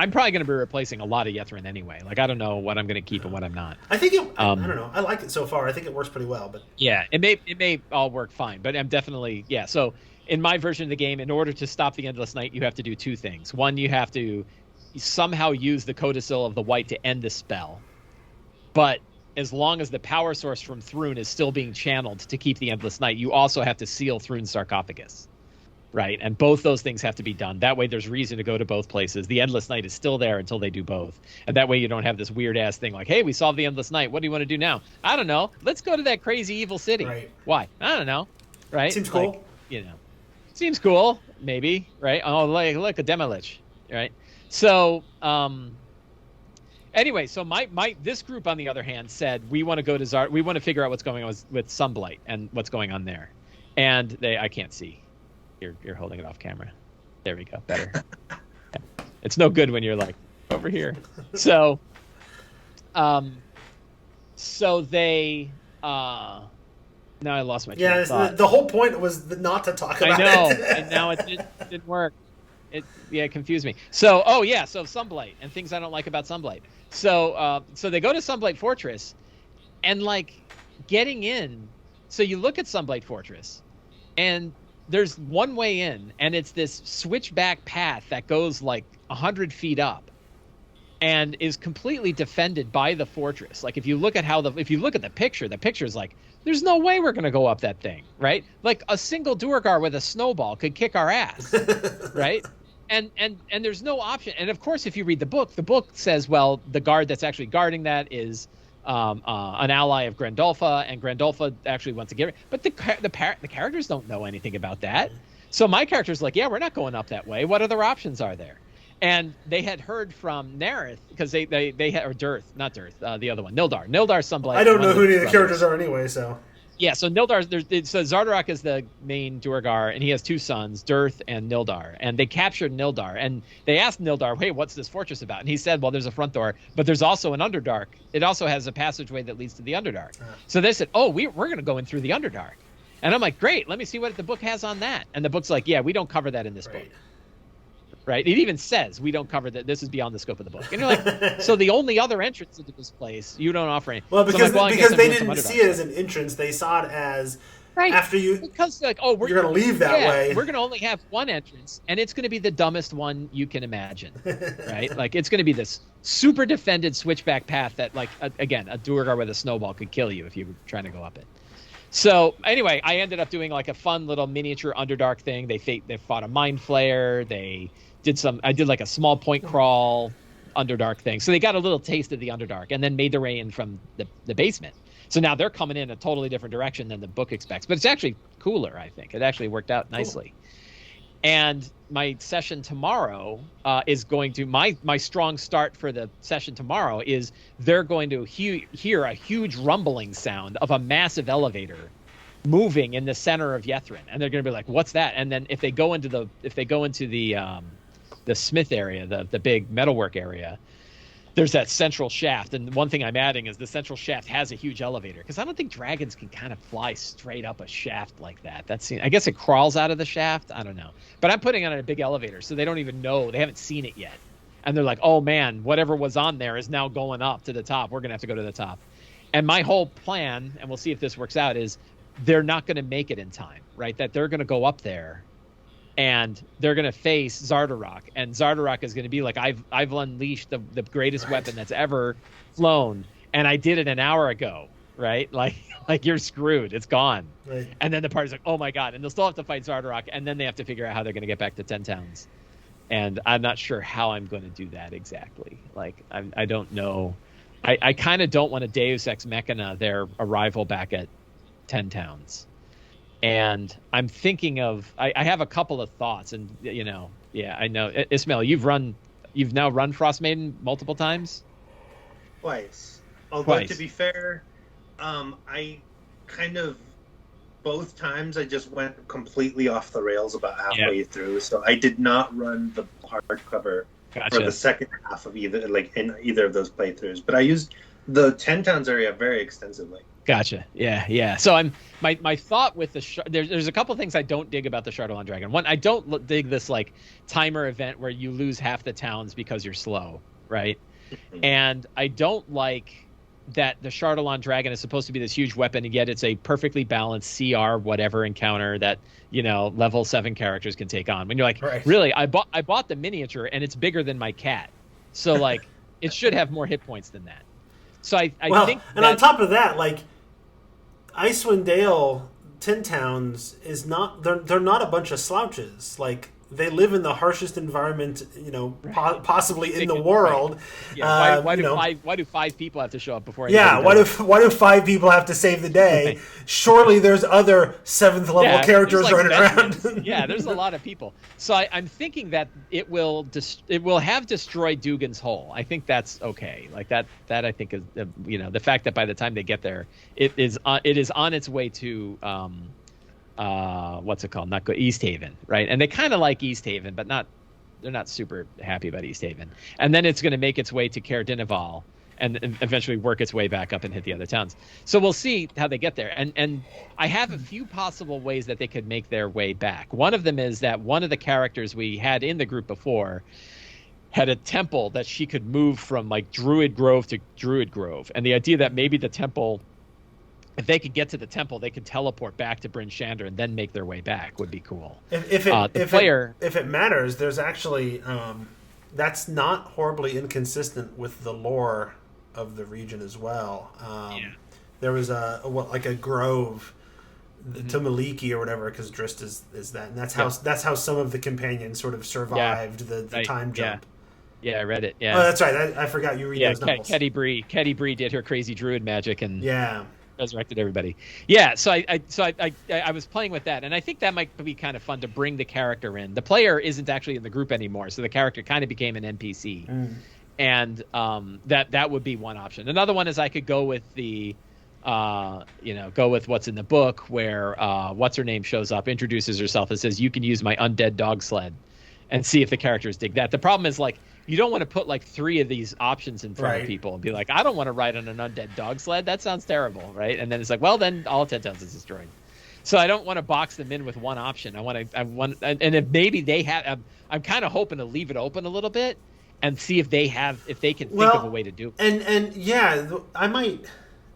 I'm probably going to be replacing a lot of Ythryn anyway. Like, I don't know what I'm going to keep and what I'm not. I think I don't know. I like it so far. I think it works pretty well. But yeah, it may all work fine. But I'm definitely So in my version of the game, in order to stop the Endless Night, you have to do two things. One, you have to somehow use the Codicil of the White to end the spell. But as long as the power source from Thrun is still being channeled to keep the Endless Night, you also have to seal Thrun's sarcophagus. Right, and both those things have to be done. That way there's reason to go to both places. The Endless Night is still there until they do both. And that way you don't have this weird-ass thing like, hey, we solved the Endless Night. What do you want to do now? I don't know. Let's go to that crazy evil city. Right. Why? I don't know. Right? Seems cool. Seems cool, maybe. Right? Oh, look, a Demilich. Right? So, anyway, so my this group, on the other hand, said, we want to go to we want to figure out what's going on with Sunblight and what's going on there. And I can't see. You're holding it off camera. There we go. Better. It's no good when you're like over here. So they now I lost my train of thought. The whole point was not to talk about it. I know, and now it didn't work. It confused me. So so Sunblight and things I don't like about Sunblight. So they go to Sunblight Fortress, and like getting in. So you look at Sunblight Fortress, and there's one way in, and it's this switchback path that goes like 100 feet up and is completely defended by the fortress. Like if you look at the picture's like, there's no way we're going to go up that thing, right? Like a single Duergar with a snowball could kick our ass, right? And there's no option. And of course, if you read the book says, well, the guard that's actually guarding that is an ally of Grandolpha, and Grandolpha actually wants to get it. But the characters don't know anything about that. So my character's like, yeah, we're not going up that way. What other options are there? And they had heard from Nerith, because they had, or Dirth, not Dirth, the other one, Nildar Sunblight. I don't know who any of the characters are anyway, so. Yeah, so Nildar, so Zardarok is the main Duergar, and he has two sons, Dirth and Nildar, and they captured Nildar, and they asked Nildar, hey, what's this fortress about? And he said, well, there's a front door, but there's also an Underdark. It also has a passageway that leads to the Underdark. So they said, oh, we're going to go in through the Underdark. And I'm like, great, let me see what the book has on that. And the book's like, yeah, we don't cover that in this book. Right? It even says we don't cover that. This is beyond the scope of the book. And you're like, so the only other entrance into this place, you don't offer any. Well, because they didn't see it as an entrance. They saw it as after you. Because like, oh, you're going to leave that way. We're going to only have one entrance, and it's going to be the dumbest one you can imagine. Right? Like it's going to be this super defended switchback path that, like, again, a Duergar with a snowball could kill you if you were trying to go up it. So anyway, I ended up doing like a fun little miniature Underdark thing. They fought a Mind Flayer. I did like a small point crawl Underdark thing. So they got a little taste of the Underdark and then made their way in from the basement. So now they're coming in a totally different direction than the book expects. But it's actually cooler, I think. It actually worked out nicely. Cool. And my session tomorrow is going to... My strong start for the session tomorrow is they're going to hear a huge rumbling sound of a massive elevator moving in the center of Ythryn. And they're going to be like, what's that? And then if they go into the smith area, the big metalwork area, there's that central shaft. And one thing I'm adding is the central shaft has a huge elevator, because I don't think dragons can kind of fly straight up a shaft like that. I guess it crawls out of the shaft. I don't know. But I'm putting on a big elevator, so they don't even know. They haven't seen it yet. And they're like, oh man, whatever was on there is now going up to the top. We're going to have to go to the top. And my whole plan, and we'll see if this works out, is they're not going to make it in time, right? That they're going to go up there and they're going to face Zardarok, and Zardarok is going to be like, I've unleashed the greatest weapon that's ever flown, and I did it an hour ago, right? Like you're screwed, it's gone. Right. And then the party's like, oh my god, and they'll still have to fight Zardarok, and then they have to figure out how they're going to get back to 10 Towns. And I'm not sure how I'm going to do that exactly. Like I don't know. I kind of don't want to Deus Ex Machina their arrival back at 10 Towns. And I'm thinking of, I have a couple of thoughts, and I know, Ismail, you've now run Frostmaiden multiple times. Twice. Although to be fair, I kind of both times I just went completely off the rails about halfway through, so I did not run the hardcover for the second half of in either of those playthroughs. But I used the 10 Towns area very extensively. Gotcha. Yeah. So my thought with there's a couple things I don't dig about the Chardalon Dragon. One, I don't dig this like timer event where you lose half the towns because you're slow, right? And I don't like that the Chardalon Dragon is supposed to be this huge weapon, and yet it's a perfectly balanced CR whatever encounter that level 7 characters can take on. When you're like, really, I bought the miniature and it's bigger than my cat, so like it should have more hit points than that. So I think, and on top of that, like Icewind Dale 10 Towns is not, they're not a bunch of slouches. Like, they live in the harshest environment, possibly in the world. Right. Yeah. Why do 5 people have to show up before? Yeah. Why do 5 people have to save the day? Right. Surely there's other 7th level characters running around. Yeah, there's a lot of people. So I'm thinking that it will have destroyed Dugan's Hole. I think that's okay. Like that I think is the fact that by the time they get there, it is on its way to. What's it called? Not good. East Haven, right? And they kind of like East Haven, but they're not super happy about East Haven. And then it's going to make its way to Caer Dineval and eventually work its way back up and hit the other towns. So we'll see how they get there. And I have a few possible ways that they could make their way back. One of them is that one of the characters we had in the group before had a temple that she could move from like Druid Grove to Druid Grove. And the idea that maybe the temple, if they could get to the temple, they could teleport back to Bryn Shander and then make their way back would be cool. If it matters, there's actually that's not horribly inconsistent with the lore of the region as well. There was a grove, to Maliki or whatever, because Drist is that, and that's how some of the companions sort of survived the time jump. Yeah, I read it. Yeah, oh, that's right. I forgot you read those novels. Ketty Bree did her crazy druid magic and resurrected everybody. Yeah, so I was playing with that, and I think that might be kind of fun to bring the character in. The player isn't actually in the group anymore, so the character kind of became an NPC, and that would be one option. Another one is I could go with go with what's in the book, where what's her name shows up, introduces herself, and says, "You can use my undead dog sled," and see if the characters dig that. The problem is like, you don't want to put like 3 of these options in front of people and be like, I don't want to ride on an undead dog sled. That sounds terrible, right? And then it's like, well, then all 10 Towns is destroyed. So I don't want to box them in with one option. And if maybe they have, I'm kind of hoping to leave it open a little bit and see if they can think of a way to do it. And yeah, I might,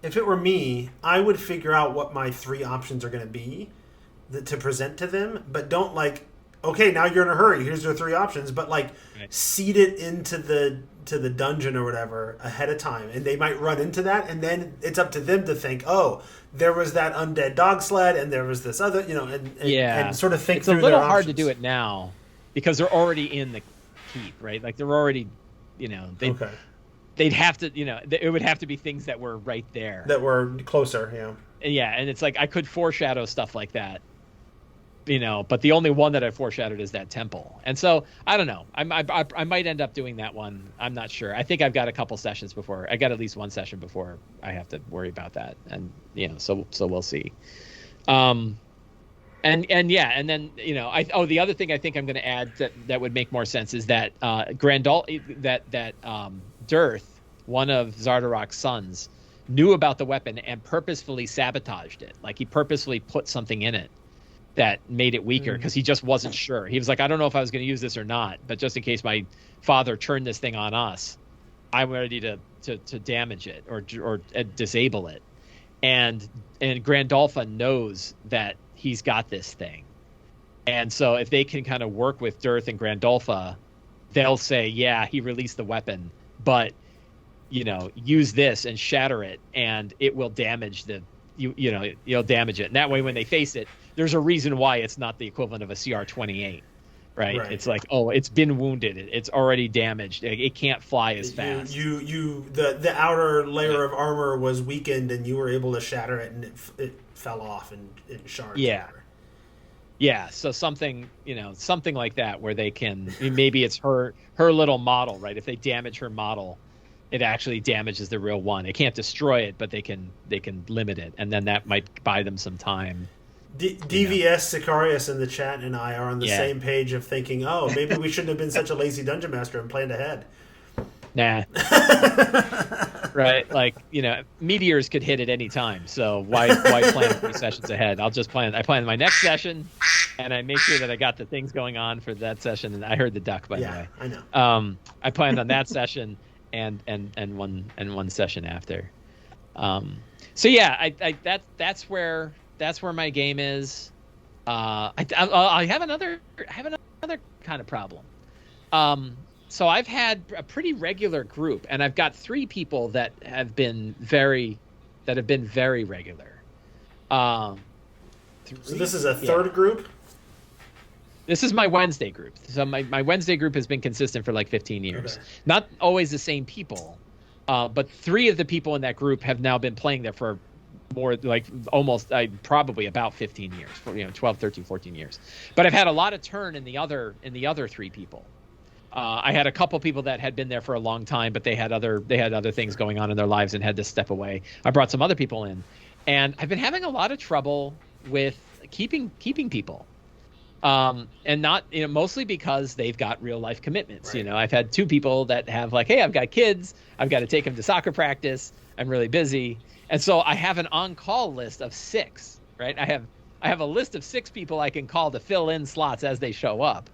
if it were me, I would figure out what my 3 options are going to be to present to them, but don't like, okay, now you're in a hurry. Here's your 3 options, but like seed it into the dungeon or whatever ahead of time, and they might run into that, and then it's up to them to think, oh, there was that undead dog sled, and there was this other, and sort of think. It's a little hard to do it now because they're already in the keep, right? Like they're already, they'd have to, it would have to be things that were right there, that were closer, and it's like I could foreshadow stuff like that. But the only one that I foreshadowed is that temple. And so I don't know. I might end up doing that one. I'm not sure. I think I've got a couple sessions before. I got at least one session before I have to worry about that. And so we'll see. And then the other thing I think I'm going to add that would make more sense is that Dearth, one of Zardarok's sons, knew about the weapon and purposefully sabotaged it. Like he purposefully put something in it that made it weaker because he just wasn't sure. He was like, I don't know if I was going to use this or not, but just in case my father turned this thing on us, I'm ready to damage it or disable it. And Grandolpha knows that he's got this thing, And so if they can kind of work with Dearth and Grandolpha, they'll say, yeah, he released the weapon, but use this and shatter it, and it will damage you'll damage it. And that way, when they face it, there's a reason why it's not the equivalent of a CR-28, right? It's like, oh, it's been wounded, it's already damaged, it can't fly as fast. The outer layer of armor was weakened, and you were able to shatter it, and it fell off in shards. Yeah, so something like that, where they can, maybe it's her little model, right? If they damage her model, it actually damages the real one. They can't destroy it, but they can limit it, and then that might buy them some time. DVS Sicarius in the chat and I are on the same page of thinking, oh, maybe we shouldn't have been such a lazy dungeon master and planned ahead. Nah. Right, like meteors could hit at any time, so why plan 3 sessions ahead? I plan my next session, and I make sure that I got the things going on for that session. And I heard the duck, by the way. I know. I planned on that session and one session after. So yeah, that's where my game is. I have another kind of problem. So I've had a pretty regular group, and I've got 3 people that have been very regular. So this is a third group? This is my Wednesday group. So my Wednesday group has been consistent for like 15 years. Okay. Not always the same people, but 3 of the people in that group have now been playing there for more, like almost probably about 15 years, 12, 13, 14 years. But I've had a lot of turn in the other 3 people. I had a couple people that had been there for a long time, but they had other things going on in their lives and had to step away. I brought some other people in, and I've been having a lot of trouble with keeping people, and not mostly because they've got real life commitments. Right. I've had 2 people that have like, hey, I've got kids, I've got to take them to soccer practice, I'm really busy, and so I have an on-call list of 6. Right, I have a list of 6 people I can call to fill in slots as they show up,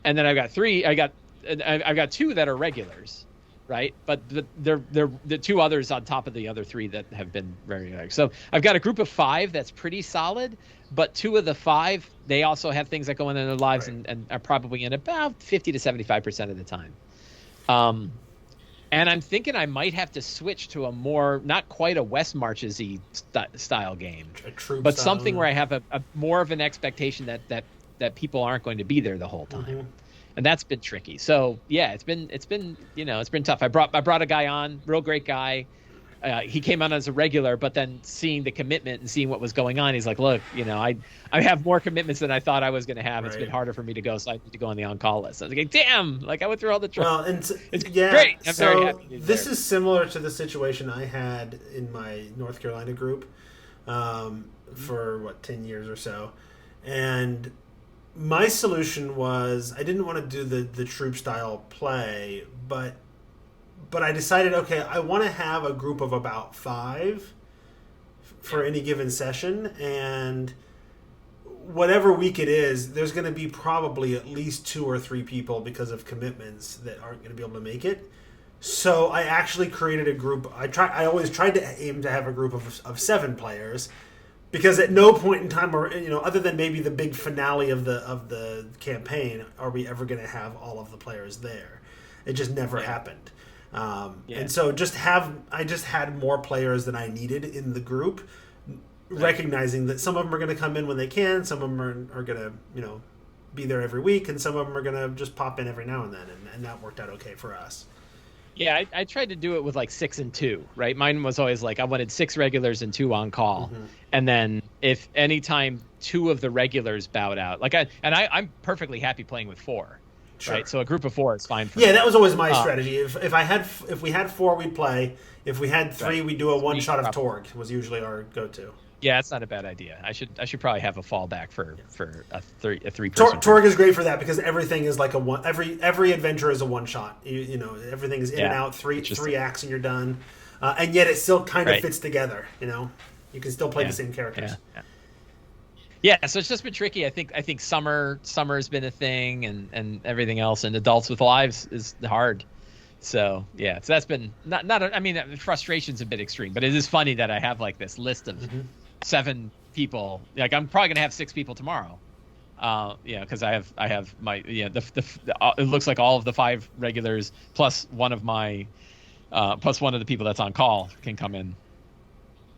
and then I've got 2 that are regulars, right? But they're the 2 others on top of the other 3 that have been very regular. So I've got a group of 5 that's pretty solid, but 2 of the 5, they also have things that go on in their lives, right, and are probably in about 50 to 75% of the time. And I'm thinking I might have to switch to a more, not quite a West Marches-y style game, but something where I have a more of an expectation that people aren't going to be there the whole time. Mm-hmm. And that's been tricky. So yeah, it's been tough. I brought a guy on, real great guy. He came on as a regular, but then seeing the commitment and seeing what was going on, he's like, look, I have more commitments than I thought I was going to have. Right. It's been harder for me to go, so I need to go on the on-call list. I was like, damn, like I went through all the trouble. Well, and it's great. I'm very happy this is similar to the situation I had in my North Carolina group for 10 years or so. And my solution was I didn't want to do the troop style play, but I decided, okay, I want to have a group of about 5 for any given session, and whatever week it is, there's going to be probably at least 2 or 3 people because of commitments that aren't going to be able to make it. So I actually created a group. I always tried to aim to have a group of 7 players. Because at no point in time, or other than maybe the big finale of the campaign, are we ever going to have all of the players there. It just never happened. And so I just had more players than I needed in the group, recognizing that some of them are going to come in when they can, some of them are going to be there every week, and some of them are going to just pop in every now and then, and that worked out okay for us. Yeah, I tried to do it with like 6 and 2, right? Mine was always like I wanted 6 regulars and 2 on call, mm-hmm. and then if anytime 2 of the regulars bowed out, I'm perfectly happy playing with 4, sure. Right? So a group of 4 is fine for me. Yeah, that was always my strategy. If we had 4, we'd play. If we had 3, we'd do a one shot of Torg. Was usually our go-to. Yeah, it's not a bad idea. I should probably have a fallback for a 3-person. Torg is great for that because everything is like a one. Every adventure is a one shot. Everything is in and out. 3 acts and you're done. And yet it still kind of fits together. You can still play the same characters. Yeah, so it's just been tricky. I think summer's been a thing, and everything else, and adults with lives is hard. So yeah, so that's been frustration's a bit extreme, but it is funny that I have like this list of 7 people. Like I'm probably gonna have 6 people tomorrow, Because I have my it looks like all of the 5 regulars plus one of my plus one of the people that's on call can come in,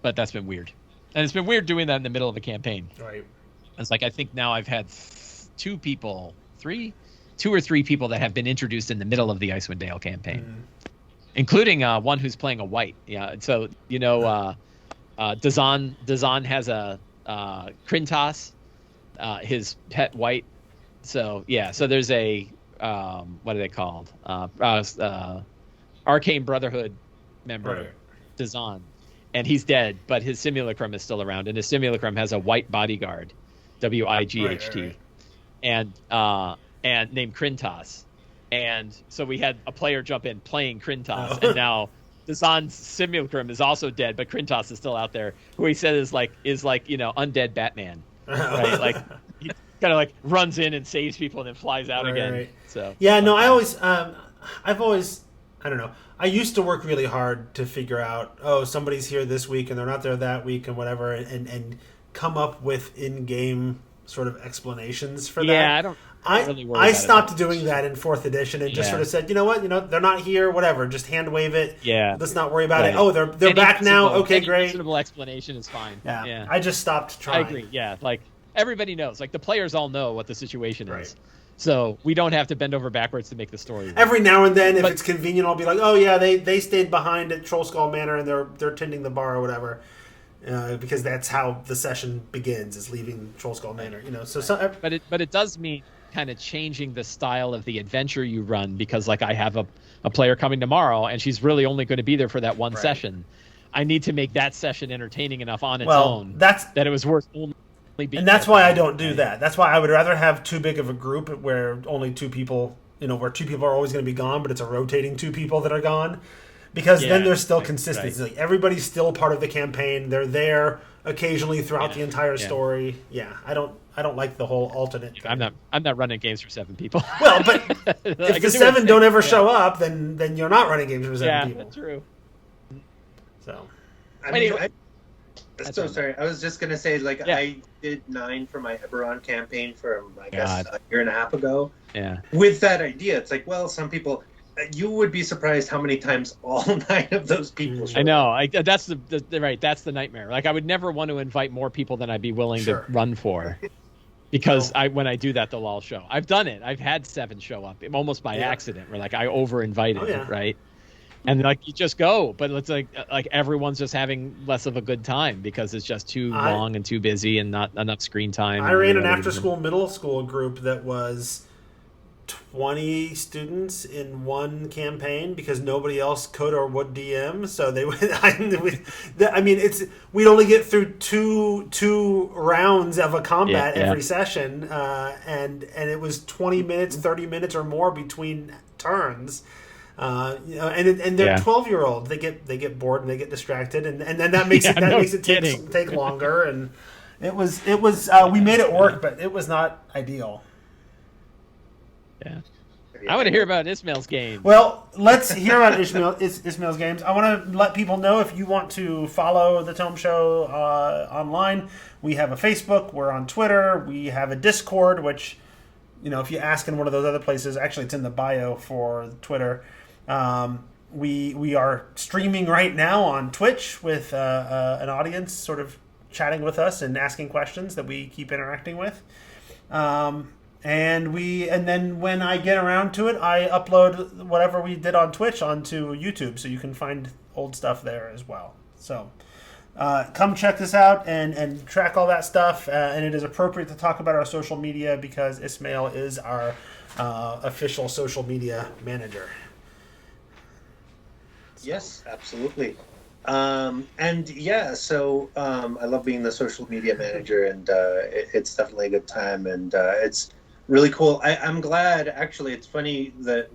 but that's been weird, and it's been weird doing that in the middle of a campaign. Right. It's like I think now I've had 2 or 3 people that have been introduced in the middle of the Icewind Dale campaign, including one who's playing a white. Yeah, so Dazan has a Krintas, his pet white. So yeah, so there's a what are they called? Arcane Brotherhood member, Right. Dazan, and he's dead, but his simulacrum is still around, and his simulacrum has a white bodyguard, Wight, Right. and named Krintas. And so we had a player jump in playing Krintas, and now Dazan's simulacrum is also dead, but Krintas is still out there, who he said is like undead Batman, right? Like he kind of like runs in and saves people and then flies out again. Right. So yeah, no, I've always, I don't know. I used to work really hard to figure out, somebody's here this week and they're not there that week and whatever, and come up with in-game sort of explanations for that. Yeah, I don't really worry I about stopped it. doing that in 4th edition and just Yeah. sort of said, you know what, they're not here, whatever, just hand wave it. Yeah. Let's not worry about Right. it. Oh, they're Any back now. reasonable- Okay, any great. Reasonable explanation is fine. Yeah. I just stopped I trying. agree. Yeah, like everybody knows. Like the players all know what the situation Right. is, so we don't have to bend over backwards to make the story work. Every now and then, if But- it's convenient, I'll be like, "Oh yeah, they stayed behind at Troll Skull Manor and they're tending the bar or whatever," because that's how the session begins, is leaving Troll Skull Manor. So But it does mean kind of changing the style of the adventure you run, because like I have a player coming tomorrow and she's really only going to be there for that one Right. session. I need to make that session entertaining enough on its well, own that's that it was worth only being and that's there why for I that don't do day. that. That's why I would rather have too big of a group where only 2 people, where 2 people are always going to be gone, but it's a rotating 2 people that are gone, because then Yeah, there's still right, consistency. Like, everybody's still part of the campaign. They're there occasionally throughout Yeah, the entire yeah. story. Yeah, I don't like the whole alternate. I'm not running games for 7 people. Well, but I if can the do 7 it. don't ever Yeah. show up, then you're not running games for 7 Yeah, people. that's true. So I mean, Anyway. so sorry. I was just gonna say, like, Yeah. I did 9 for my Eberron campaign from, I guess, God. a year and a half ago. Yeah. With that idea, it's like, well, some people, you would be surprised how many times all 9 of those people. I showed know. up. That's the right. That's the nightmare. Like I would never want to invite more people than I'd be willing Sure. to run for, because when I do that, they'll all show. I've done it. I've had 7 show up almost by Yeah. accident, where like I over invited, Oh, yeah. right? And like you just go, but it's like everyone's just having less of a good time because it's just too long and too busy and not enough screen time. I and ran an whatever. after-school middle school group that was 20 students in one campaign because nobody else could or would DM. So they would. We'd only get through two rounds of a combat Yeah, yeah. every session, and it was 20 minutes, 30 minutes or more between turns. And they're Yeah. 12-year-olds. They get bored and they get distracted, and then that makes Yeah, it no take kidding. longer. And it was we made it work, but it was not ideal. Yeah. I want to hear about Ismail's game. Well, let's hear about Ismail's games. I want to let people know, if you want to follow the Tome Show online, we have a Facebook, we're on Twitter, we have a Discord, which, if you ask in one of those other places, actually it's in the bio for Twitter. We are streaming right now on Twitch with an audience sort of chatting with us and asking questions that we keep interacting with. And then when I get around to it, I upload whatever we did on Twitch onto YouTube, so you can find old stuff there as well. So come check this out and track all that stuff. And it is appropriate to talk about our social media because Ismail is our official social media manager. Yes, absolutely. And yeah, so I love being the social media manager, and it's definitely a good time, and it's really cool. I'm glad, actually. It's funny that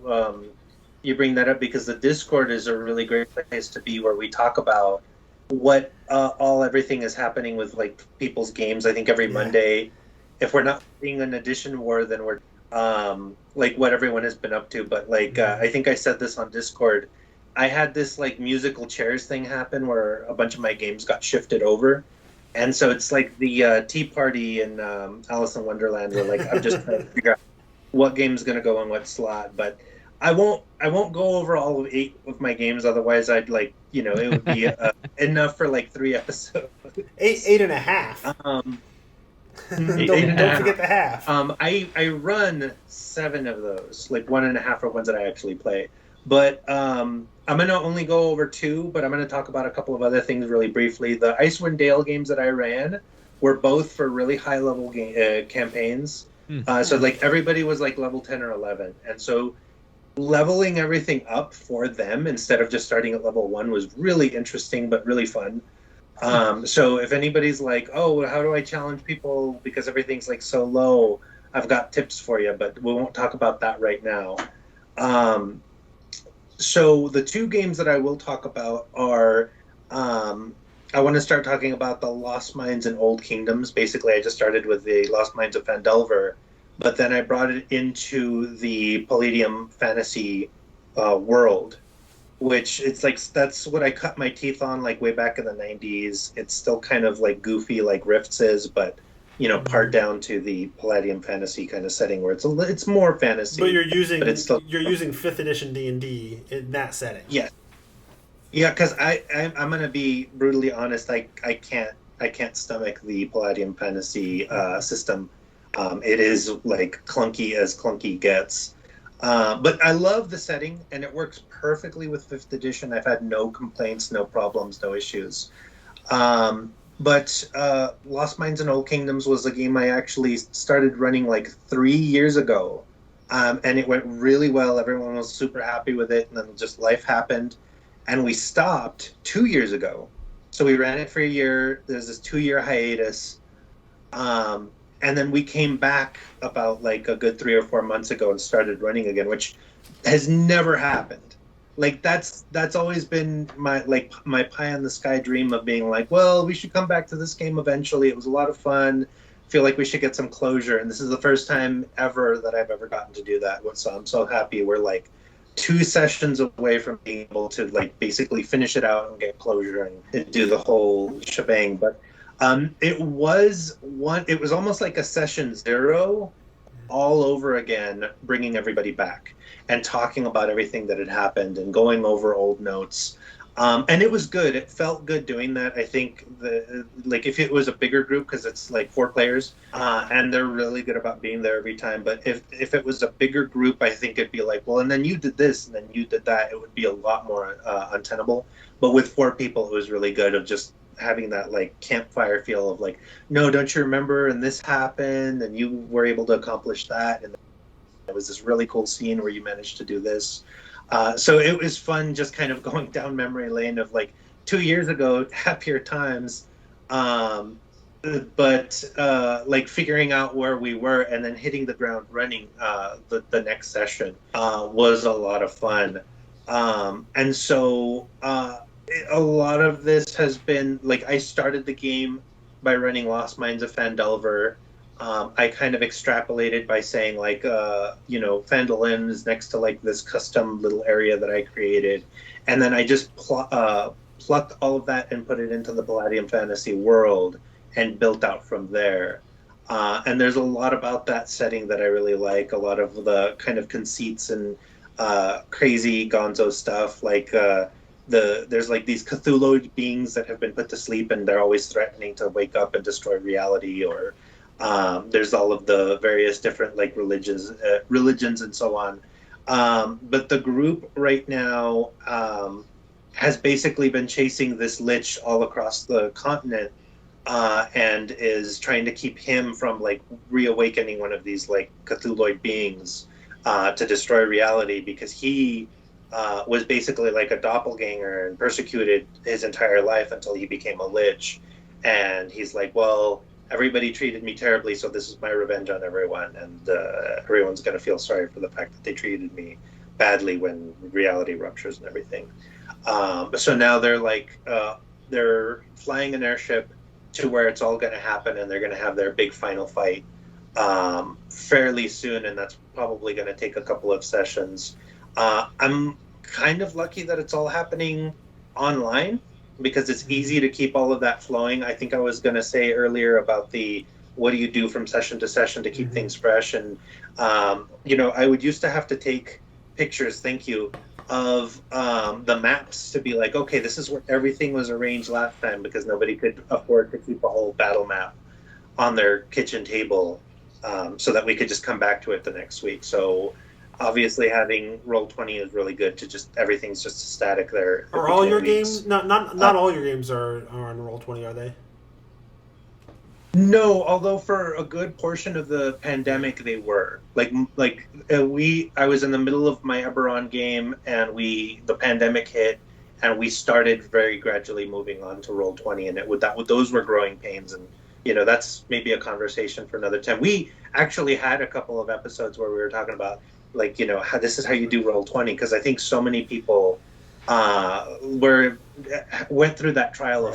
you bring that up, because the Discord is a really great place to be, where we talk about what everything is happening with like people's games. I think every Monday, if we're not seeing an edition war, then we're like what everyone has been up to. But like I think I said this on Discord. I had this like musical chairs thing happen where a bunch of my games got shifted over, And so it's like the Tea Party in Alice in Wonderland, where like I'm just trying to figure out what game's going to go in what slot. But I won't go over all of 8 of my games. Otherwise, I'd like, it would be enough for like 3 episodes. 8.5. Don't forget the half. I run 7 of those. Like 1.5 are ones that I actually play. But I'm going to only go over 2, but I'm going to talk about a couple of other things really briefly. The Icewind Dale games that I ran were both for really high-level campaigns. So like everybody was like level 10 or 11. And so leveling everything up for them instead of just starting at level 1 was really interesting, but really fun. So if anybody's like, oh, how do I challenge people because everything's like so low, I've got tips for you, but we won't talk about that right now. So the 2 games that I will talk about are, I want to start talking about the Lost Mines and Old Kingdoms. Basically, I just started with the Lost Mines of Phandelver, but then I brought it into the Palladium Fantasy world, which it's like, that's what I cut my teeth on like way back in the 90s. It's still kind of like goofy like Rifts is, but part down to the Palladium Fantasy kind of setting where it's more fantasy. But you're using 5th edition D&D in that setting. Yeah, because I'm gonna be brutally honest. I can't stomach the Palladium Fantasy system. It is like clunky as clunky gets. But I love the setting, and it works perfectly with 5th edition. I've had no complaints, no problems, no issues. But Lost Mines and Old Kingdoms was a game I actually started running like 3 years ago. And it went really well. Everyone was super happy with it. And then just life happened. And we stopped 2 years ago. So we ran it for a year. There's this 2-year hiatus. And then we came back about like a good 3 or 4 months ago and started running again, which has never happened. Like that's always been my pie in the sky dream of being like, well, we should come back to this game eventually. It was a lot of fun. Feel like we should get some closure, and this is the first time ever that I've ever gotten to do that. So I'm so happy. We're like 2 sessions away from being able to like basically finish it out and get closure and do the whole shebang. But it was almost like a session 0 all over again, bringing everybody back and talking about everything that had happened and going over old notes. And it was good. It felt good doing that. I think if it was a bigger group, because it's like 4 players, and they're really good about being there every time. But if it was a bigger group, I think it'd be like, well, and then you did this, and then you did that. It would be a lot more untenable. But with 4 people, it was really good of just having that like campfire feel of like, no, don't you remember? And this happened, and you were able to accomplish that, and it was this really cool scene where you managed to do this. So it was fun just kind of going down memory lane of like 2 years ago, happier times. But like figuring out where we were and then hitting the ground running the next session was a lot of fun. And so a lot of this has been like, I started the game by running Lost Mines of Phandelver. I kind of extrapolated by saying like, Phandalin is next to like this custom little area that I created. And then I just plucked all of that and put it into the Palladium Fantasy world and built out from there. And there's a lot about that setting that I really like. A lot of the kind of conceits and crazy gonzo stuff. Like there's like these Cthulhu beings that have been put to sleep and they're always threatening to wake up and destroy reality, or there's all of the various different like religions and so on. But the group right now has basically been chasing this lich all across the continent and is trying to keep him from like reawakening one of these like Cthulhu beings to destroy reality, because he was basically like a doppelganger and persecuted his entire life until he became a lich. And he's like, well, everybody treated me terribly, so this is my revenge on everyone, and everyone's going to feel sorry for the fact that they treated me badly when reality ruptures and everything. So now they're like, they're flying an airship to where it's all going to happen, and they're going to have their big final fight fairly soon, and that's probably going to take a couple of sessions. I'm kind of lucky that it's all happening online, because it's easy to keep all of that flowing. I think I was going to say earlier about the what do you do from session to session to keep things fresh. And, I would used to have to take pictures, thank you, of the maps to be like, okay, this is where everything was arranged last time, because nobody could afford to keep a whole battle map on their kitchen table, so that we could just come back to it the next week. So obviously having Roll20 is really good to just, everything's just static there. Are all your games, not all your games are on Roll20, are they? No, although for a good portion of the pandemic they were. I was in the middle of my Eberron game, and the pandemic hit, and we started very gradually moving on to Roll20, and those were growing pains, and that's maybe a conversation for another time. We actually had a couple of episodes where we were talking about how this is how you do Roll20, because I think so many people went through that trial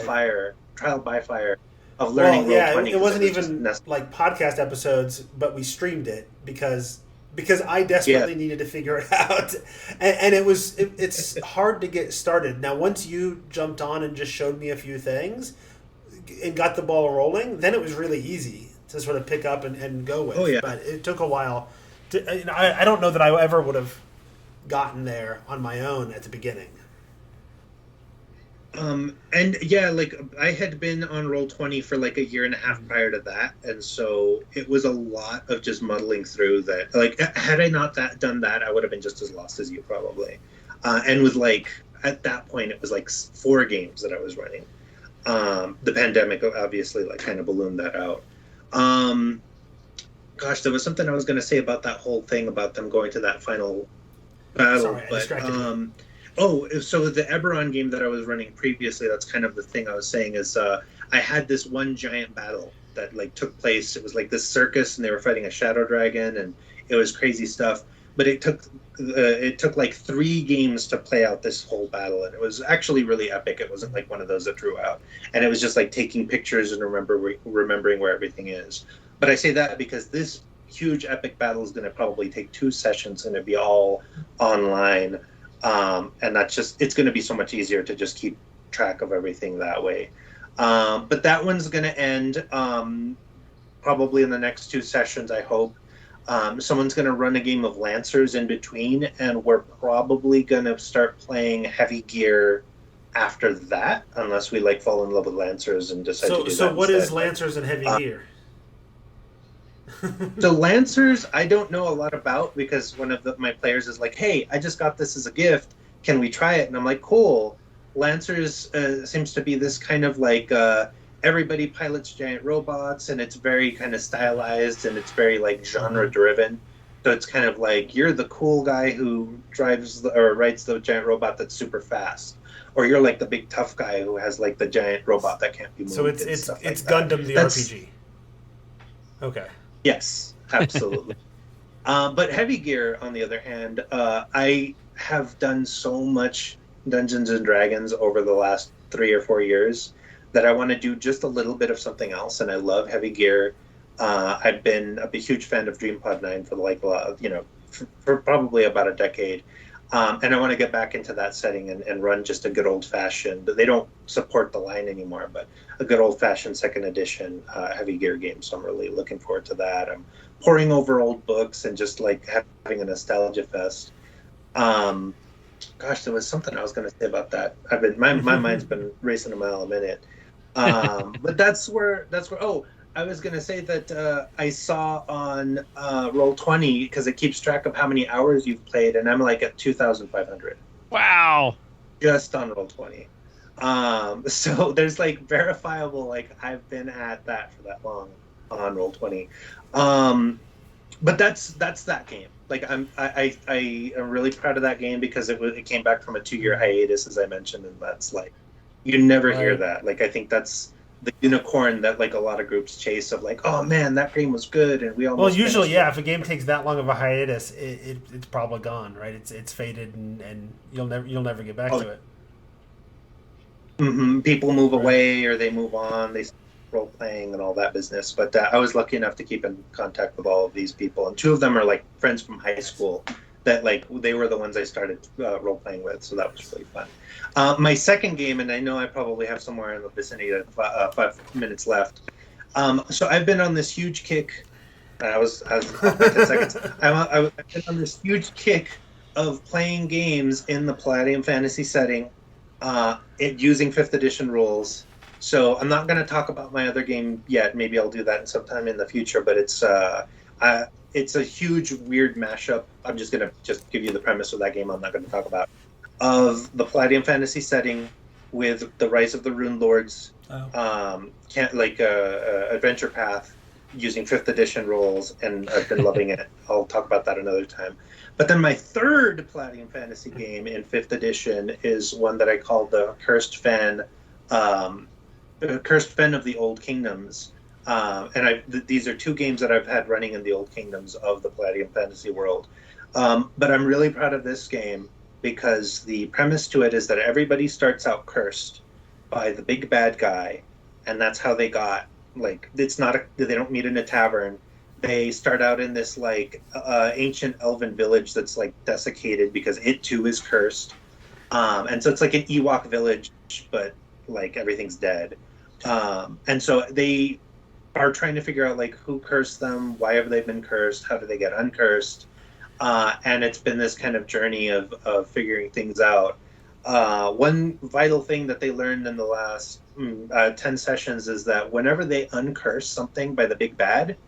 by fire of learning Roll20. It wasn't even like podcast episodes, but we streamed it because I desperately needed to figure it out, and it's hard to get started. Now, once you jumped on and just showed me a few things and got the ball rolling, then it was really easy to sort of pick up and go with. Oh, yeah. But it took a while. I don't know that I ever would have gotten there on my own at the beginning. I had been on Roll20 for a year and a half prior to that, and so it was a lot of just muddling through that. Had I not done that, I would have been just as lost as you probably. And with at that point, it was 4 games that I was running. The pandemic obviously kind of ballooned that out. There was something I was going to say about that whole thing about them going to that final battle. Sorry, I distracted you. So the Eberron game that I was running previously, that's kind of the thing I was saying is I had this one giant battle that took place. It was this circus, and they were fighting a shadow dragon, and it was crazy stuff. But it took 3 games to play out this whole battle, and it was actually really epic. It wasn't one of those that drew out, and it was just taking pictures and remembering where everything is. But I say that because this huge epic battle is going to probably take 2 sessions, and it'll be all online. And that's it's going to be so much easier to just keep track of everything that way. But that one's going to end probably in the next 2 sessions, I hope. Someone's going to run a game of Lancers in between, and we're probably going to start playing Heavy Gear after that, unless we fall in love with Lancers and decide to do that. So what is Lancers and Heavy Gear? So Lancers, I don't know a lot about, because one of my players is hey, I just got this as a gift. Can we try it? And I'm like, cool. Lancers seems to be this kind of everybody pilots giant robots, and it's very kind of stylized, and it's very genre driven. So it's kind of you're the cool guy who drives or rides the giant robot that's super fast, or you're the big tough guy who has the giant robot that can't be moved. So it's Gundam the RPG. Okay. Yes, absolutely. But Heavy Gear, on the other hand, I have done so much Dungeons and Dragons over the last 3 or 4 years that I want to do just a little bit of something else, and I love Heavy Gear. I've been a huge fan of DreamPod 9 for for probably about a decade. And I want to get back into that setting and run just a good old-fashioned, they don't support the line anymore, but a good old-fashioned 2nd edition Heavy Gear game. So I'm really looking forward to that. I'm poring over old books and just having a nostalgia fest. There was something I was going to say about that. My mind's been racing a mile a minute. But that's where. Oh, I was going to say that I saw on Roll20, because it keeps track of how many hours you've played, and I'm at 2,500. Wow! Just on Roll20. So there's verifiable I've been at that for that long on Roll20. But that's that game. I am really proud of that game, because it came back from a 2-year hiatus, as I mentioned, and that's you never hear that. I think that's the unicorn that a lot of groups chase of oh man, that game was good, and we almost. Well, usually, if a game takes that long of a hiatus, it's probably gone, right? It's faded, and you'll never get back to it. Mm-hmm. People move away, or they move on. They role playing and all that business. But I was lucky enough to keep in contact with all of these people, and 2 of them are friends from high school that like they were the ones I started role playing with, so that was really fun. My second game, and I know I probably have somewhere in the vicinity of 5 minutes left. So I've been on this huge kick. I was off by 10 seconds. I've been on this huge kick of playing games in the Palladium Fantasy setting, using 5th edition rules. So I'm not going to talk about my other game yet. Maybe I'll do that sometime in the future. But it's a huge, weird mashup. I'm just going to give you the premise of that game. I'm not going to talk about of the Palladium Fantasy setting with the Rise of the Rune Lords, adventure path using 5th edition rules, and I've been loving it. I'll talk about that another time. But then my third Palladium Fantasy game in 5th edition is one that I call the Cursed Fen of the Old Kingdoms. These are 2 games that I've had running in the Old Kingdoms of the Palladium Fantasy world. But I'm really proud of this game because the premise to it is that everybody starts out cursed by the big bad guy, and that's how they got, like, they don't meet in a tavern. They start out in this like ancient elven village that's like desiccated because it too is cursed, and so it's like an Ewok village, but like everything's dead, and so they are trying to figure out like who cursed them, why have they been cursed, how do they get uncursed, and it's been this kind of journey of figuring things out. One vital thing that they learned in the last 10 sessions is that whenever they uncurse something by the big bad,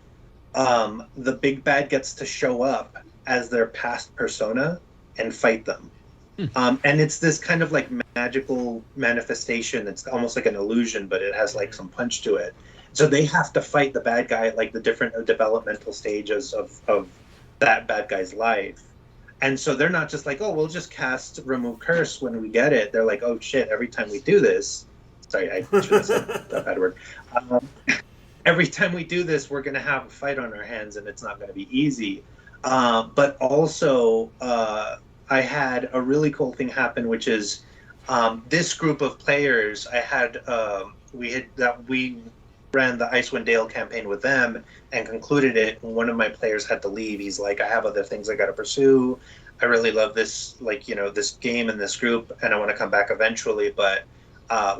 the big bad gets to show up as their past persona and fight them. And it's this kind of like magical manifestation. It's almost like an illusion, but it has like some punch to it. So they have to fight the bad guy at like the different developmental stages of that bad guy's life. And so they're not just like, oh, we'll just cast Remove Curse when we get it. They're like, oh shit, every time we do this, sorry, I should have said that bad word. Every time we do this, we're going to have a fight on our hands, and it's not going to be easy. But also, I had a really cool thing happen, which is this group of players. We ran the Icewind Dale campaign with them and concluded it. And one of my players had to leave. He's like, I have other things I got to pursue. I really love this, this game and this group, and I want to come back eventually, but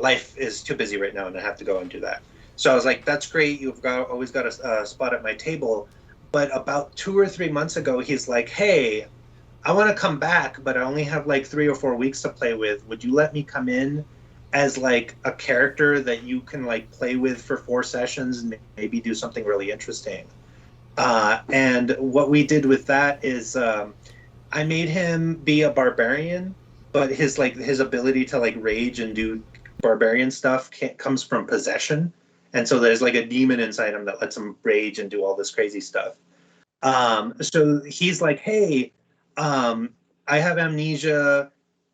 life is too busy right now, and I have to go and do that. So I was like, that's great. You've always got a spot at my table. But about 2 or 3 months ago, he's like, hey, I want to come back, but I only have like 3 or 4 weeks to play with. Would you let me come in as like a character that you can like play with for 4 sessions and maybe do something really interesting? And what we did with that is I made him be a barbarian, but his ability to like rage and do barbarian stuff comes from possession. And so there's like a demon inside him that lets him rage and do all this crazy stuff. So he's like, hey, I have amnesia.